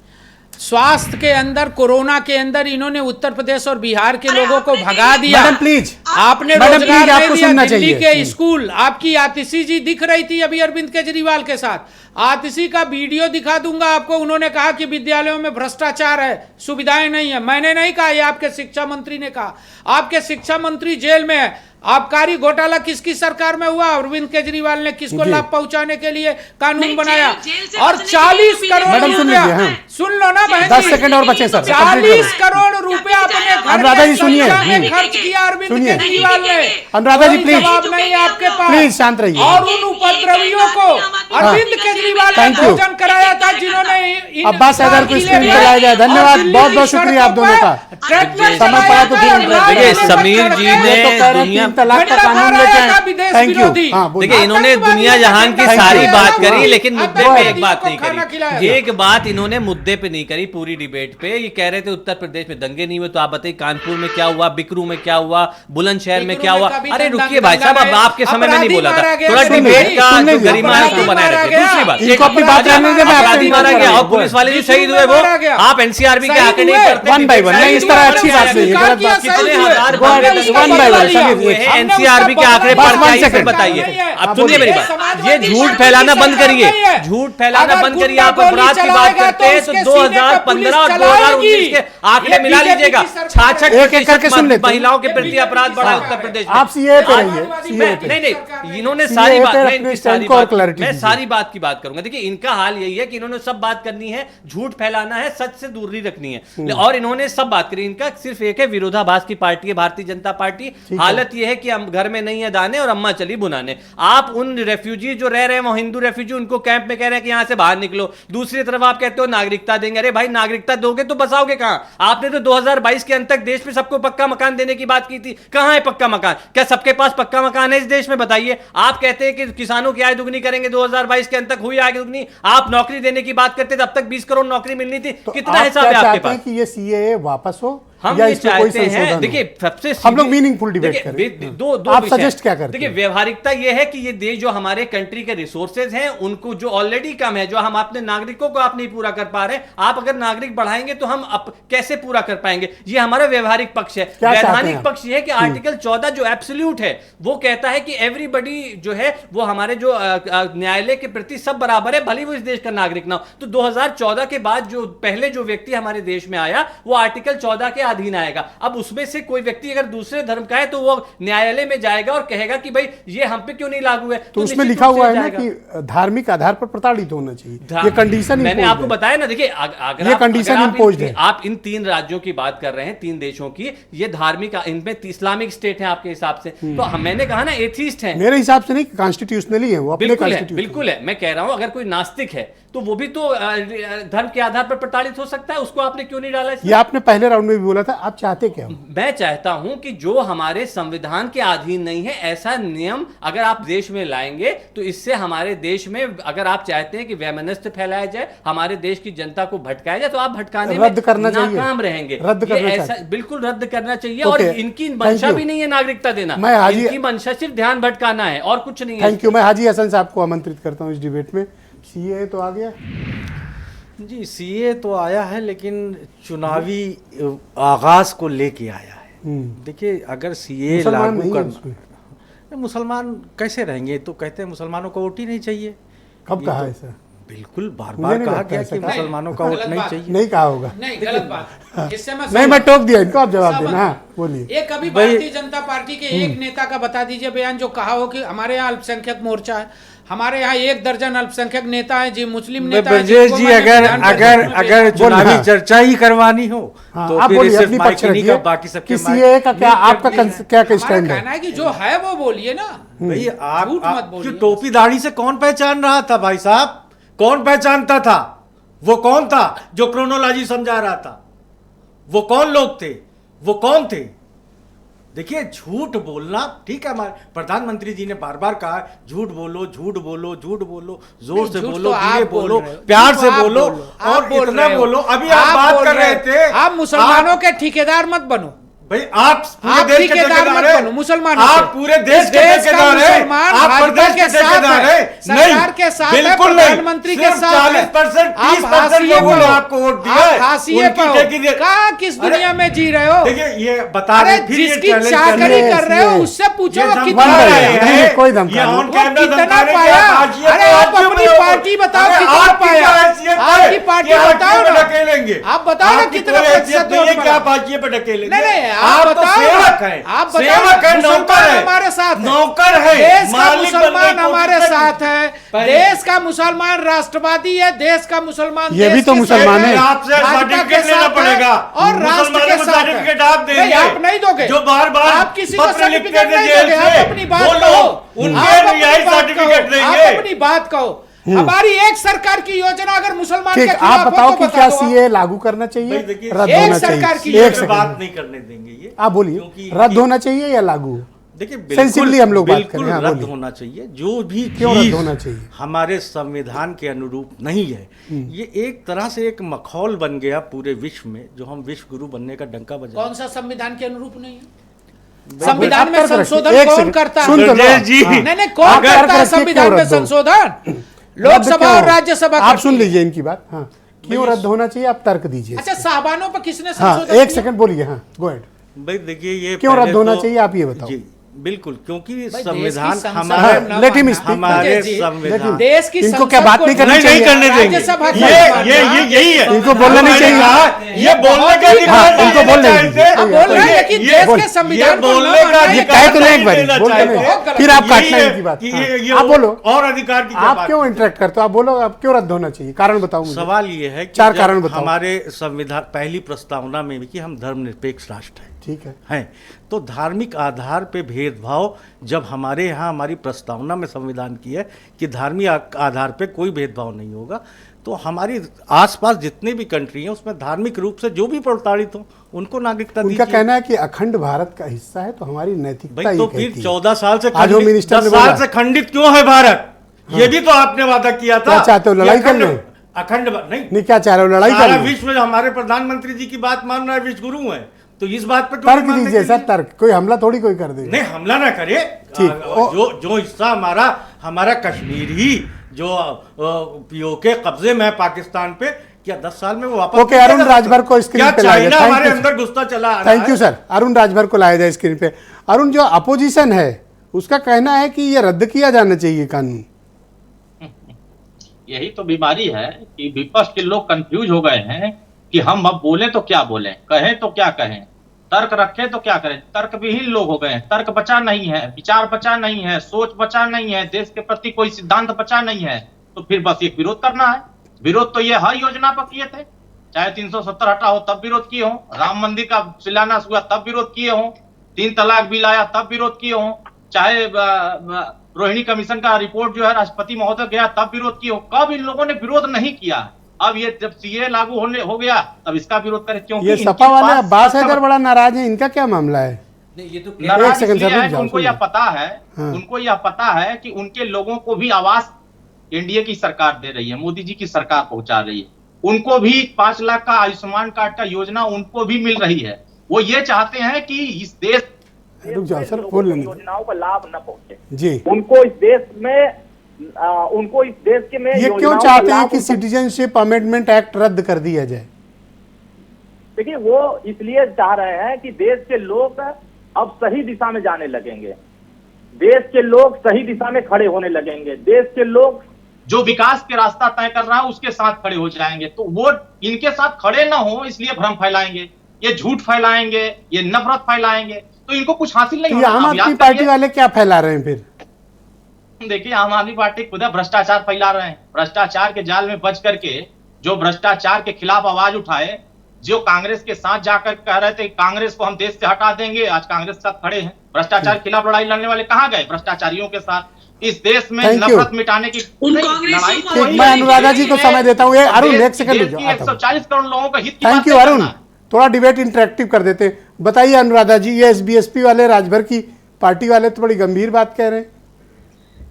स्वास्थ्य के अंदर, कोरोना के अंदर इन्होंने उत्तर प्रदेश और बिहार के अरे लोगों को आपने भगा दिल्ली- दिया। मैडम प्लीज, आपने मैडम रोजगार प्लीज, नहीं आपको दिया। सुनना दिल्ली चाहिए। के स्कूल, आपकी आतिशी जी दिख रही थी अभी अरविंद केजरीवाल के साथ, आतिशी का वीडियो दिखा दूंगा आपको। उन्होंने कहा कि विद्यालयों में भ्रष्टाचार है, सुविधाएं नहीं है। मैंने नहीं कहा, ये आपके शिक्षा मंत्री ने कहा। आपके शिक्षा मंत्री जेल में है। आबकारी घोटाला किसकी सरकार में हुआ? अरविंद केजरीवाल ने किसको जी। लाभ पहुंचाने के लिए कानून नहीं, बनाया? जेल से और बचने के लिए 40 भी करोड़ मैडम सुन रुपया, लीजिए, हाँ। सुन लो ना बहन 10 जी, सेकंड और बचे सर, 40 करोड़ रुपया अपने घर 'अनुराधा के जी सुनिए, शिक्षा में नहीं। खर्च किया अरविंद सुनिए। केजरीवाल ने। 'अनुराधा जी कोई प्लीज, जवाब नहीं है आपके पास। प्लीज शांत रहिए। और उन उपद्रवियों को अरविंद केजरीवाल ने Thank you. भोजन कराया था जिन्होंने इन अब्बास हैदर को स्क्रीन पे लाया जाए। धन्यवाद, बहुत बहुत शुक्रिया आप दोनों का। समय पड़ा तो फिर देखिए, समीर जी ने तो कह रहे हैं दुनिया- 3 तलाक का कानून लेके आए। Thank you. हाँ, बोलिए। देखिए, इन्होंने दुनिया जहान की Thank सारी you. बात करी, हाँ। लेकिन मुद्दे Go पे ahead. एक बात नहीं खाना करी। खिलाया। एक बात इन्होंने मुद्दे पे नहीं करी पूरी डिबेट पे। ये कह रहे थे उत्तर प्रदेश में दंगे नहीं हुए, तो आप बताइए कानपुर में क्या हुआ, बिकरू में क्या हुआ, बुलंदशहर में क्या हुआ? अरे रुकिए भाई साहब, अब आपके समय में नहीं बोला था। थोड़ा डिबेट का जो गरिमा है उसको बनाए रखिए। दूसरी बात, इनको अपनी बात करने दीजिए, मैं आपसे अपराधी मारा गया और पुलिस वाले जो शहीद हुए वो आप एनसीआरबी के आंकड़े नहीं करते। 1 by 1 नहीं, इस तरह अच्छी बात नहीं है, गलत बात। कितने हजार Go ahead, 1 by 1 समीर जी, आपने हमने एनसीआरबी उसका के आंकड़े बदला पढ़ के नहीं आइए है। फिर बताइए। नहीं है। अब सुनिए मेरी ये बात, ये समाजवादी झूठ पार्टी फैलाना की बंद सरकार करिए। नहीं है। झूठ फैलाना अगर बंद करिए। गुंडा आप अपराध गोली की बात चलाएगा करते हैं तो तो उसके सीने पे 2015 और पुलिस 2019 के चलाएगी। आंकड़े ये मिला बीजेपी लीजिएगा। की सरकार है। 66% एक-एक करके सुन लेते हैं। महिलाओं के प्रति बीजेपी अपराध की बढ़ा सरकार उत्तर है। प्रदेश में। आप सीए पे आज- रहिए, सीए मैं- पे। नहीं इन्होंने सीए सारी पे बात, मैं अपने इनकी स्टैंड सारी को और बात, क्लैरिटी मैं दीजिए। सारी बात की बात करूंगा। देखिए इनका हाल यही है कि इन्होंने सब बात करनी है, झूठ फैलाना है, सच से दूरी रखनी है, और इन्होंने सब बात करी। इनका सिर्फ एक है, विरोधाभास की पार्टी है भारतीय जनता पार्टी। हालत यह है कि हम घर में नहीं है दाने और अम्मा चली बुनाने। आप उन रेफ्यूजी जो रह रहे हैं, वो हिंदू रेफ्यूजी, उनको कैंप में कह रहे हैं कि यहां से बाहर निकलो। दूसरी तरफ आप कहते हो नागरिकता देंगे। अरे भाई नागरिकता दोगे तो बसाओगे कहां? आपने तो 2022 के अंत तक देश में सबको पक्का मकान देने की बात की थी। कहां है पक्का मकान? क्या सबके पास पक्का मकान है इस देश में? बताइए। आप कहते हैं कि किसानों की आय दुगनी करेंगे, 2022 के अंत तक हुई आय दुगनी। आप नौकरी देने की बात करते, तब तक 20 करोड़ नौकरी मिलनी थी। तो कितना आप हिसाब क्या है आपके चाहते हैं पास? कि ये सीएए वापस हो हम या ये इसमें कोई चाहते हैं, संशोधन हो? देखिए सबसे हम लोग सीधे- मीनिंगफुल डिबेट देखिए, करें। दो आप विषय सजेस्ट हैं। क्या करते देखिए हैं? व्यवहारिकता ये है कि ये देश जो हमारे कंट्री के रिसोर्सेज हैं उनको जो ऑलरेडी कम है, जो हम अपने नागरिकों को आप नहीं पूरा कर पा रहे, आप अगर नागरिक बढ़ाएंगे तो हम कैसे पूरा कर पाएंगे? ये हमारा व्यवहारिक पक्ष है। क्या चाहते हैं वैधानिक आप? पक्ष ये है कि आर्टिकल 14 जो एब्सोल्यूट है वो कहता है कि एवरीबडी जो है वो हमारे जो न्यायालय के प्रति सब बराबर है, भले वो इस देश का नागरिक ना हो। तो 2014 के बाद जो पहले जो व्यक्ति हमारे देश में आया वो आर्टिकल 14 के अधीन आएगा। अब उसमें से कोई व्यक्ति अगर दूसरे धर्म का है तो वो न्यायालय में जाएगा और कहेगा कि भाई ये हम पे क्यों नहीं लागू है। तो उसमें निश्चित लिखा रूप से हुआ है ना जाएगा। कि धार्मिक आधार पर प्रताड़ित होना चाहिए, ये कंडीशन मैंने imposed आपको है। बताया ना। देखिए अगर ये आप- condition अगर आप imposed है। आप इन 3 राज्यों की बात कर रहे हैं, 3 देशों की, ये धार्मिक, इनमें इस्लामिक स्टेट है आपके हिसाब से, तो मैंने कहा ना एथीस्ट है। मेरे हिसाब से नहीं, कॉन्स्टिट्यूशनली है वो, अपने बिल्कुल है, कॉन्स्टिट्यूशन। बिल्कुल है। मैं कह रहा हूं अगर कोई नास्तिक है तो वो भी तो धर्म के आधार पर प्रताड़ित हो सकता है। उसको आपने क्यों नहीं डाला इसमें? ये आपने पहले राउंड में भी बोला था। आप चाहते क्या हो? मैं चाहता हूं कि जो हमारे संविधान के अधीन नहीं है ऐसा नियम अगर आप देश में लाएंगे तो इससे हमारे देश में, अगर आप चाहते हैं कि वैमनस्य फैलाया जाए, हमारे देश की जनता को भटकाया जाए, तो आप भटकाने रद्द करना में चाहिए। नाकाम रहेंगे। रद्द ये करना ऐसा चाहिए। बिल्कुल रद्द करना चाहिए। और Okay, इनकी thank मंशा you। भी नहीं है नागरिकता देना, मैं हाजी- इनकी मंशा सिर्फ ध्यान भटकाना है और कुछ नहीं है। Thank you. मैं हाजी हसन साहब को आमंत्रित करता हूँ इस डिबेट में। सीए तो आ गया, जी सीए तो आया है, लेकिन चुनावी आगाज को लेके आया है। देखिए अगर सीए मुसलमान लागू नहीं है करना, उसमें। मुसलमान कैसे रहेंगे? तो कहते हैं मुसलमानों को वोट ही नहीं चाहिए। कब ये कहा तो ऐसा? बिल्कुल बार मुझे बार नहीं कहा लगता गया ऐसा कि कहा। मुसलमानों का वोट गलत नहीं बात। चाहिए। नहीं कहा होगा। नहीं गलत बात। इससे नहीं, मैं टोक दिया इनको, आप जवाब देना। हाँ बोलिए। ये कभी भारतीय जनता पार्टी के एक नेता का बता दीजिए बयान जो कहा हो कि हमारे यहाँ अल्पसंख्यक मोर्चा है, हमारे यहाँ 1 दर्जन अल्पसंख्यक नेता है जी, मुस्लिम नेता है ब्रजेश जिनको जी, मैंने अगर विधान अगर परिषद में अगर भेजा। चुनावी हाँ। चर्चा ही करवानी हो हाँ, तो आप फिर बोलिए, सिर्फ अपनी माइक पक्ष ही नहीं का, रखिए बाकी सबके कि सीए का क्या आपका क्या हमारा स्टैंड है? कहना है कि जो है वो बोलिए ना। भाई आप झूठ मत क्यों बोलिए। टोपी दाढ़ी से कौन पहचान रहा था भाई साहब? कौन पहचानता था? वो कौन था जो क्रोनोलॉजी समझा रहा था? वो कौन लोग थे? वो कौन थे? देखिए झूठ बोलना ठीक है, हमारे प्रधानमंत्री जी ने बार बार कहा झूठ बोलो, झूठ बोलो, झूठ बोलो, जोर नहीं, से झूठ बोलो, तो आप धीरे बोल बोलो, रहे हो। प्यार झूठ से तो आप बोलो बोल रहे हो। आप और बोल इतना रहे हो। बोलो। अभी आप बात बोल कर रहे थे, आप मुसलमानों के ठेकेदार मत बनो। भाई आप पूरे आप देश के ठेकेदार ठेकेदार मत हैं। बनो मुसलमानों आप के। पूरे देश इस के देश का ठेकेदार हैं। मुसलमान आप भाजपा प्रदेश के के साथ ठेकेदार है, हैं। सरकार के साथ है, बिल्कुल प्रधानमंत्री के सिर्फ साथ है। 40%, आप 30% हाशिए लोगों पर ने हो। आपको वोट दिया आप है। हाशिए उनकी पर हो। ठेकेदार- कहाँ किस अरे, दुनिया में जी रहे हो? देखिए ये बता अरे रहे फिर ये जिसकी challenge चाकरी ये- कर रहे हो ये- उससे पूछो ये वो धमका कितना रहे पाया? हैं। नहीं, कोई धमका ये नहीं। ऑन वो कैमरा कितना धमकाने के पाया? आप हाशिए अरे पे आप क्यों अपनी रहे हो? पार्टी बताओ अरे कितना आपकी पाया? क्या हैसियत है? आपकी पार्टी ये बताओ हाशिए पे ना। ढकेलेंगे। आप बताओ ना आपकी कितना कोई हैसियत प्रतिशत नहीं है वोट कि आप पड़ा? हाशिए पे ढकेलेंगे। नहीं, नहीं, आप आप तो बताओ सेवक ना। हैं। आप बताओ सेवक ना। है, मुसलमान नौकर है। हमारे साथ है। नौकर है। देश का मालिक बनने मुसलमान की हमारे कोशिश साथ है। पहले- देश का मुसलमान राष्ट्रवादी है। देश का मुसलमान ये देश भी तो के मुसलमान साथ है। आपसे भाजपा के सर्टिफिकेट लेना साथ है पड़ेगा और राष्ट्र के मुसलमानों को साथ है। सर्टिफिकेट आप देंगे। नहीं, आप नहीं दोगे। जो बार बार आप किसी को पत्र लिखते सर्टिफिकेट थे नहीं जेल दोगे। से, आप अपनी बात वो कहो। लोग उनके आप अपनी न्यायिक बात सर्टिफिकेट कहो। देंगे। आप अपनी बात कहो। हमारी एक सरकार की योजना अगर मुसलमान के ठीक, खिलाफ आप हो बताओ तो कि बता क्या दो। सीए लागू करना चाहिए, भाई देखिए, रद्द एक होना सरकार की चाहिए? एक एक बात सेकंड, नहीं करने देंगे ये। आप बोलिए, क्योंकि रद्द होना चाहिए या लागू? देखिए Sensibly हम लोग बात बिल्कुल करें, हाँ, रद्द बोलिए। होना चाहिए। जो भी क्यों रद्द चीज होना चाहिए? हमारे संविधान के अनुरूप नहीं है, ये एक तरह से एक मखौल बन गया पूरे विश्व में, जो हम विश्व गुरु बनने का डंका बजा। कौन सा संविधान के अनुरूप नहीं है? आप संविधान में तर्क रखिए। संशोधन एक कौन सेकंड, करता है? सुन तो लो। ब्रजेश जी। हाँ। नहीं नहीं, कौन आप तर्क करता है रखिए, संविधान क्यों में रद्द हो? संशोधन? रद्द लोकसभा क्यों और हो? राज्यसभा आप करती सुन है। लीजिए इनकी बात। हाँ, क्यों रद्द होना चाहिए, आप तर्क दीजिए। अच्छा, साहबानों पर किसने हाँ, संशोधन एक किया? सेकंड बोलिए। हाँ, गो अहेड। भाई देखिए ये क्यों पहले रद्द होना तो- चाहिए, आप ये बताओ। जी बिल्कुल, क्योंकि भाई, संविधान देश की हमारे संसद में न let him मानना। speak. हमारे जी, संविधान देश की इनको संसद क्या बात को नहीं करनी नहीं चाहिए? करने देंगे। राज्यसभा को ये यही है, इनको बोलना नहीं चाहिए। ये बोलने का अधिकार हाँ, इनको बोलने नहीं चाहिए। अब बोल रहे हैं कि देश बोल- के संविधान को न बोलने का मानना, ये अधिकार कहे तो नहीं एक नहीं बारी, देना बोलते चाहिए। नहीं। फिर आप यही काटना है इनकी बात। कि हाँ। ये आप बोलो, और अधिकार की क्या आप बात क्यों है? इंटरेक्ट करते हो? आप बोलो, आप क्यों रद्द होना चाहिए? कारण बताओ मुझे। सवाल ये है कि चार जब कारण बताओ। हमारे संविधान पहली प्रस्तावना में भी कि हम धर्मनिरपेक्ष राष्ट्र हैं, ठीक है, हैं, तो धार्मिक आधार पे भेदभाव जब हमारे यहाँ हमारी प्रस्तावना में संविधान की है कि धार्मिक आधार पे कोई भेदभाव नहीं होगा, तो हमारी आसपास जितने भी कंट्री हैं उसमें धार्मिक रूप से जो भी प्रताड़ित हो उनको नागरिकता उनका दीजिए। कहना है कि अखंड भारत का हिस्सा है, तो हमारी नैतिकता भाई ये तो कहती फिर है। 14 साल से आज वो मिनिस्टर 10 ने साल बोला। से खंडित क्यों है भारत? ये भी तो आपने वादा किया था। क्या चाहते हो, लड़ाई कि कर अखंड- लें? अखंड नहीं, नहीं, क्या चाह रहे हो? लड़ाई कर सारा लो? विश्व हमारे प्रधानमंत्री जी की बात मान रहा है, विश्व गुरु है, तो इस बात पे क्यों तर्क नहीं मानने दीजिए के सर, लिए? तर्क। कोई हमला थोड़ी कोई कर देगा। नहीं, हमला ना करे। ठीक, जो हिस्सा हमारा कश्मीर ही जो पीओके कब्जे में है पाकिस्तान पे, क्या 10 साल में वो वापस ओके, अरुण राजभर को स्क्रीन क्या पे लाया जाए? चाइना Thank हमारे you, अंदर घुसता चला आ रहा थैंक यू है? सर। अरुण राजभर को लाया जाए स्क्रीन पे। अरुण, जो अपोजिशन है उसका कहना है कि ये रद्द किया जाना चाहिए कानून। यही तो बीमारी है कि विपक्ष के लोग कंफ्यूज हो गए हैं कि हम अब बोले तो क्या बोले, कहें तो क्या कहें, तर्क रखें तो क्या करें। तर्क विहीन लोग हो गए हैं, तर्क बचा नहीं है, विचार बचा नहीं है, सोच बचा नहीं है, देश के प्रति कोई सिद्धांत बचा नहीं है, तो फिर बस एक विरोध करना है। विरोध तो ये हर योजना पर किए थे, चाहे 370 हटा हो तब विरोध किए हो, राम मंदिर का शिलान्यास हुआ तब विरोध किए हो, 3 तलाक बिल आया तब विरोध किए हो, चाहे रोहिणी कमीशन का रिपोर्ट जो है राष्ट्रपति महोदय गया तब विरोध किए हो। कब इन लोगों ने विरोध नहीं किया? अब ये जब सीए लागू हो गया तब इसका विरोध करें, क्योंकि ये सपा वाले अब्बास हैदर बड़ा नाराज है, इनका क्या मामला है? नहीं, ये तो नाराज एक सेकंड इसलिए सर, रुक है कि जाओ, उनको सुनिए। यह पता है, हाँ। उनको यह पता है कि उनके लोगों को भी आवास एनडीए की सरकार दे रही है, मोदी जी की सरकार पहुंचा रही है, उनको भी 5 लाख का आयुष्मान कार्ड का योजना उनको भी मिल रही है। वो ये चाहते हैं कि इस देश रुक जाओ सर, बोल लेने दो। योजनाओं का लाभ न पहुंचे जी, उनको इस देश में उनको इस देश के में ये क्यों योजनाओं का चाहते हैं लाभ कि उनको- सिटीजनशिप अमेंडमेंट एक्ट रद्द कर दिया जाए? देखिए, वो इसलिए चाह रहे हैं कि देश के लोग अब सही दिशा में जाने लगेंगे, देश के लोग सही दिशा में खड़े होने लगेंगे, देश के लोग जो विकास के रास्ता तय कर रहा है उसके साथ खड़े हो जाएंगे। तो वो इनके साथ खड़े ना हो इसलिए भ्रम फैलाएंगे, ये झूठ फैलाएंगे, ये नफरत फैलाएंगे, तो इनको कुछ हासिल नहीं तो ये होना। आम अब आदमी याद पार्टी करिए, वाले क्या फैला रहे हैं फिर? देखिए आम आदमी पार्टी खुद भ्रष्टाचार फैला रहे हैं। भ्रष्टाचार के जाल में बच करके जो भ्रष्टाचार के खिलाफ आवाज उठाए, जो कांग्रेस के साथ जाकर कह रहे थे कांग्रेस को हम देश से हटा देंगे, आज कांग्रेस के साथ खड़े हैं। भ्रष्टाचार के खिलाफ लड़ाई लड़ने वाले कहाँ गए? भ्रष्टाचारियों के साथ। इस देश में Thank you. नफरत मिटाने की उन नहीं, कांग्रेसियों लड़ाई को तो ठीक, वही मैं है अनुराधा कि जी को देश- समय देता हूँ। ये अरुण, देश- एक सेकंड रुक देश जाओ, की आता हूँ। 140 करोड़ लोगों का हित की थैंक बात यू नहीं अरुण, करना है। थोड़ा डिबेट इंटरेक्टिव कर देते हैं। बताइए अनुराधा जी, ये एसबीएसपी वाले राजभर की पार्टी वाले तो बड़ी गंभीर बात कह रहे हैं।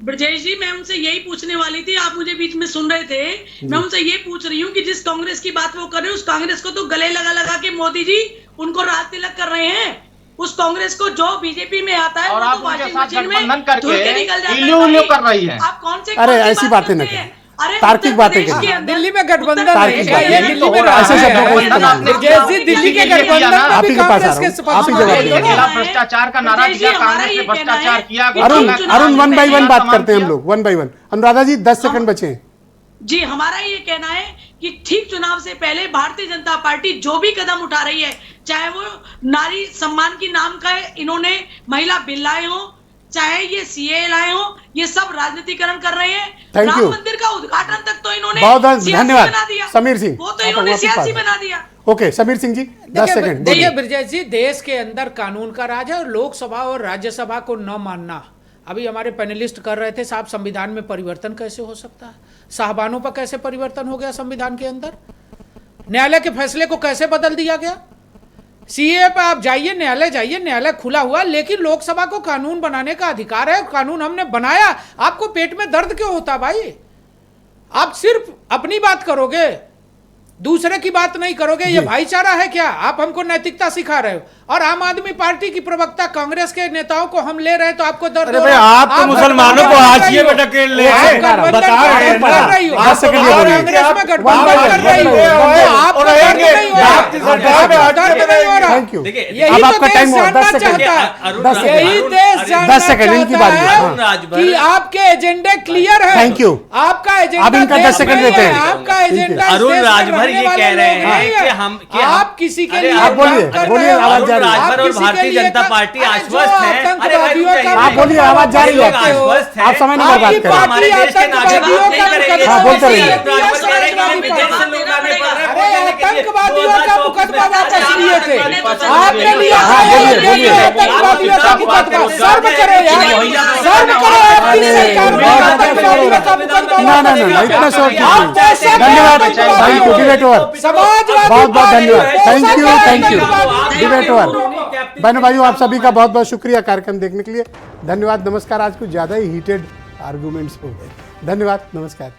ब्रजेश जी, मैं उनसे यही पूछने वाली थी, आप मुझे बीच में सुन रहे थे। मैं उनसे ये पूछ रही हूँ कि जिस कांग्रेस की बात वो कर रहे हैं, उस कांग्रेस को तो गले लगा लगा के मोदी जी उनको राज तिलक कर रहे हैं। उस कांग्रेस को जो बीजेपी में आता है और वो आप तो उनके वॉशिंग साथ मशीन में गठबंधन करके धुल के निकल जाता है इल्लू उल्लू भाई। कर रही है। आप कौन से अरे, कौन सी ऐसी बात बातें न करते हैं? करें। अरे तार्किक उत्तर बातें प्रदेश करें। के अंदर- दिल्ली में गठबंधन उत्तर है, प्रदेश क्या के ये अंदर- दिल्ली में राज ऐसे है। शब्दों को इस्तेमाल नहीं। ब्रजेश जी, दिल्ली के गठबंधन में आप भी ही के पास आ कांग्रेस रहा के हूं, आप ही जवाब ये दीजिए। खिलाफ भ्रष्टाचार का नारा ब्रजेश जी, दिया, हमारा कांग्रेस ने ये कहना भ्रष्टाचार है किया। कि अरुण, जो चुनाव अरुण, वन बाई वन पहले बात तमाम करते हैं हम किया। लोग, one by one. Anuradha ji 10 second बचे हैं। जी, हमारा ये कहना है कि ठीक चुनाव से पहले भारतीय जनता पार्टी जो भी कदम उठा रही है, चाहे वो नारी सम्मान की नाम का इन्होंने महिला बिल लाए हो, चाहे ये सीए लाए हो, ये सब राजनीतिकरण कर रहे हैं। Thank Ram you. मंदिर का उद्घाटन तक तो इन्होंने बहुत बहुत सियासी धन्यवाद। बना दिया। समीर सिंह, वो तो आप इन्होंने वापस सियासी बात। बना दिया। ओके, समीर सिंह जी 10 सेकंड देखिए बोलिए। ब्रजेश जी, देश के अंदर कानून का राज है और लोकसभा और राज्यसभा को न मानना। अभी हमारे पैनलिस्ट कर रहे थे, साहब संविधान में परिवर्तन कैसे हो सकता है? साहबानों पर कैसे परिवर्तन हो गया संविधान के अंदर? न्यायालय के फैसले को कैसे बदल दिया गया? सीए पे आप जाइए, न्यायालय खुला हुआ, लेकिन लोकसभा को कानून बनाने का अधिकार है। कानून हमने बनाया। आपको पेट में दर्द क्यों होता भाई? आप सिर्फ अपनी बात करोगे, दूसरे की बात नहीं करोगे। ये भाईचारा है क्या? आप हमको नैतिकता सिखा रहे हो। और आम आदमी पार्टी की प्रवक्ता कांग्रेस के नेताओं को हम ले रहे हैं तो आपको दर्द अरे हो भाई, रहा है। आप तो मुसलमानों को हाशिए में ढकेल रहे आप हैं, गठबंधन बता रहे हैं कर रही हो। ना। दस सेकंड आप बोलिए। कांग्रेस में गठबंधन वाह, कर रही हो, वाह, तो आपको और दर्द रहेंगे, नहीं हो रहा। आपकी सरकार में आपको दर्द नहीं हो रहा। Thank you. देखिए, यही अब तो आपका देश टाइम हुआ, जानना 10 सेकंड। चाहता है। अरुण दस राजभर- सेकंड। यही अरुण- देश मैं जानना 10 सेकंड इनकी बारी है। चाहता हाँ। अरुण राजभर कि आपके एजेंडे क्लियर है। Thank you। आपका एजेंडा अब इनका 10 सेकंड देते हैं। आपका एजेंडा अरुण इस देश में राजभर रहने ये वाले कह रहे लोग हैं नहीं कि हैं। हम आप किसी के अरे लिए आप बोलिए, काम कर बोलिए, रहे हो। आवाज अरुण जा रही है। राजभर और किसी के भारतीय लिए जनता काम- पार्टी अरे जो आश्वस्त है। आतंकवादियों का आप बोलिए, आवाज जा रही है आपकी। आश्वस्त है। आप समय नंबर बात आपकी करें। हमारे देश के नागरिक आतंकवादियों बात नहीं का करेंगे। हाँ, बोलते रहिए। अरुण राजभर कह रहे हैं कि हम विदेश से लोग लाने पड़ रहे हैं अरे वोट देने के लिए। आतंकवादियों का 2024 मुकदमा में। वापस अरे लिए थे। आतंकवादियों आपने लिया हाँ, था बोलिए, ये बोलिए। आतंकवादियों का मुकदमा। शर्म करो यार, शर्म करो। आपकी अरे, सरकार में बहुत आतंकवादियों का मुकदमा ना ना वापस ना, लिया इतना था। शॉर्ट आप जैसे धन्यवाद। आतंकवादी थैंक यू, हो। Debate over. समाजवादी बहुत बहुत पार्टी धन्यवाद। हो, थैंक यू, सब थैंक यू। आतंकवादी डिबेट हो। ओवर। बहनों भाइयों, आप सभी का बहुत बहुत शुक्रिया कार्यक्रम देखने के लिए। धन्यवाद, नमस्कार। आज कुछ ज़्यादा ही हीटेड आर्गुमेंट्स हो गए। धन्यवाद, नमस्कार।